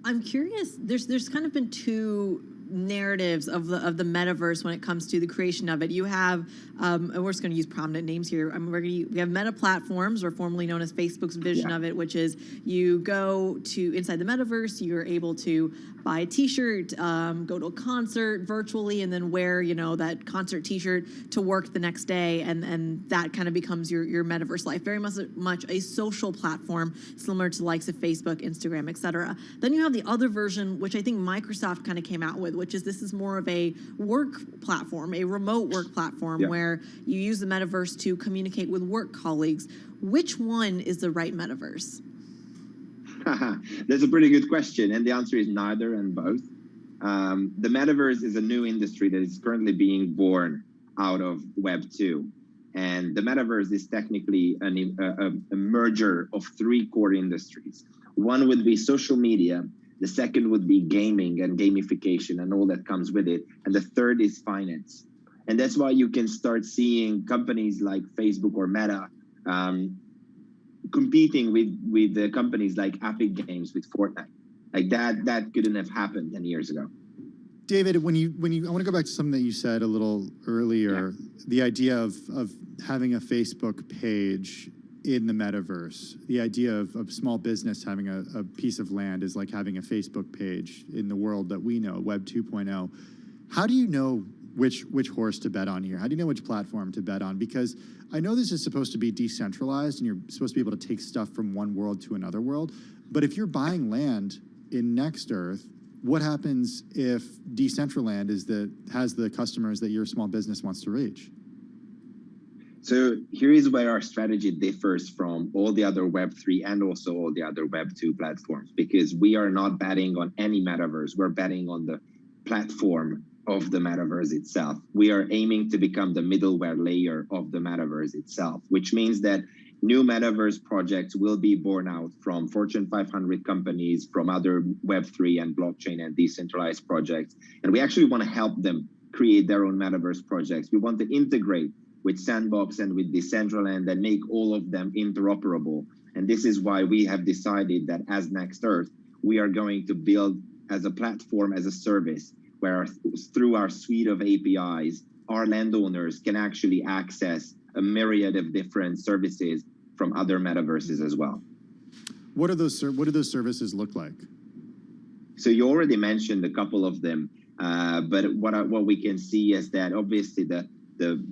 I'm curious. There's kind of been two narratives of the metaverse when it comes to the creation of it. You have, and we're just going to use prominent names here. We have Meta Platforms, or formerly known as Facebook's vision of it, which is you go to inside the metaverse, you're able to buy a T-shirt, go to a concert virtually, and then wear that concert T-shirt to work the next day, and that kind of becomes your metaverse life. Very much a social platform, similar to the likes of Facebook, Instagram, etc. Then you have the other version, which I think Microsoft kind of came out with, which is this is more of a work platform, a remote work platform where you use the metaverse to communicate with work colleagues. Which one is the right metaverse? That's a pretty good question, and the answer is neither and both. The metaverse is a new industry that is currently being born out of Web 2. And the metaverse is technically a merger of three core industries. One would be social media. The second would be gaming and gamification and all that comes with it. And the third is finance. And that's why you can start seeing companies like Facebook or Meta competing with the companies like Epic Games with Fortnite. Like that couldn't have happened 10 years ago. David, when you, I want to go back to something that you said a little earlier, the idea of having a Facebook page in the metaverse, the idea of small business having a piece of land is like having a Facebook page in the world that we know, Web 2.0. How do you know which horse to bet on here? How do you know which platform to bet on? Because I know this is supposed to be decentralized and you're supposed to be able to take stuff from one world to another world. But if you're buying land in Next Earth, what happens if Decentraland has the customers that your small business wants to reach? So here is where our strategy differs from all the other Web3 and also all the other Web2 platforms, because we are not betting on any metaverse. We're betting on the platform of the metaverse itself. We are aiming to become the middleware layer of the metaverse itself, which means that new metaverse projects will be born out from Fortune 500 companies, from other Web3 and blockchain and decentralized projects. And we actually want to help them create their own metaverse projects. We want to integrate with Sandbox and with Decentraland and make all of them interoperable. And this is why we have decided that as Next Earth, we are going to build as a platform, as a service, where through our suite of APIs, our landowners can actually access a myriad of different services from other metaverses as well. What do those services look like? So you already mentioned a couple of them, but what we can see is that obviously the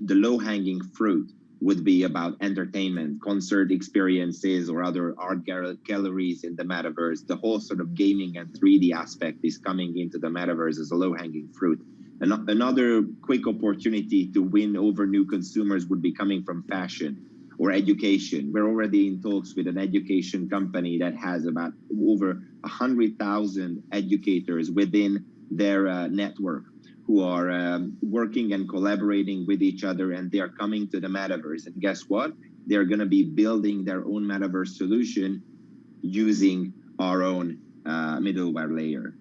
low-hanging fruit would be about entertainment, concert experiences, or other art galleries in the metaverse. The whole sort of gaming and 3D aspect is coming into the metaverse as a low-hanging fruit. Another quick opportunity to win over new consumers would be coming from fashion or education. We're already in talks with an education company that has about over 100,000 educators within their network who are working and collaborating with each other, and they are coming to the metaverse. And guess what? They're going to be building their own metaverse solution using our own middleware layer.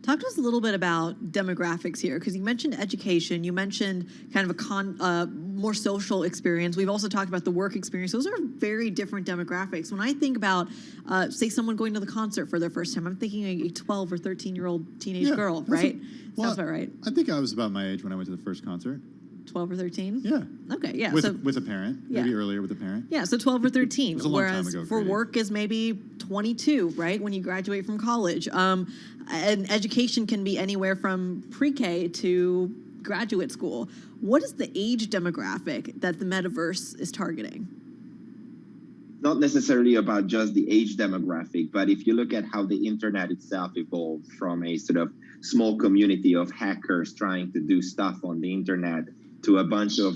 Talk to us a little bit about demographics here, because you mentioned education, you mentioned kind of a more social experience. We've also talked about the work experience. Those are very different demographics. When I think about, say, someone going to the concert for their first time, I'm thinking a 12 or 13-year-old teenage girl, right? Sounds about right. I think I was about my age when I went to the first concert. 12 or 13? Yeah. Okay, yeah. With a parent, maybe earlier with a parent. Yeah, so 12 or 13. It was a long time whereas ago, for work is maybe 22, right, when you graduate from college. And education can be anywhere from pre-K to graduate school. What is the age demographic that the metaverse is targeting? Not necessarily about just the age demographic, but if you look at how the internet itself evolved from a sort of small community of hackers trying to do stuff on the internet to a bunch of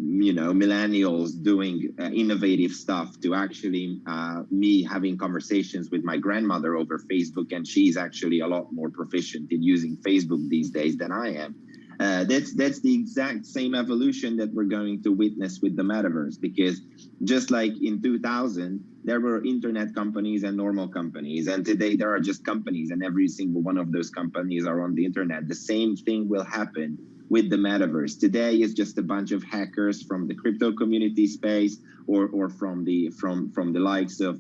millennials doing innovative stuff, to actually me having conversations with my grandmother over Facebook, and she's actually a lot more proficient in using Facebook these days than I am. That's the exact same evolution that we're going to witness with the metaverse, because just like in 2000, there were internet companies and normal companies, and today there are just companies, and every single one of those companies are on the internet. The same thing will happen with the metaverse. Today is just a bunch of hackers from the crypto community space, or from the likes of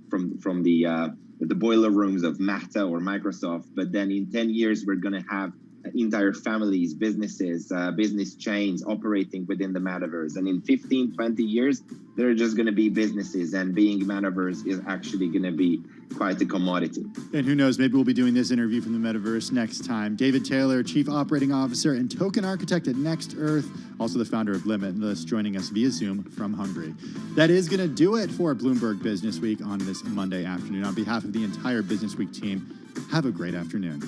from the boiler rooms of Meta or Microsoft. But then in 10 years, we're going to have entire families, businesses, business chains operating within the metaverse. And in 15, 20 years, they're just going to be businesses, and being metaverse is actually going to be quite a commodity. And who knows, maybe we'll be doing this interview from the metaverse next time. David Taylor, Chief Operating Officer and Token Architect at Next Earth, also the founder of Limitless, joining us via Zoom from Hungary. That is going to do it for Bloomberg Business Week on this Monday afternoon. On behalf of the entire Business Week team, have a great afternoon.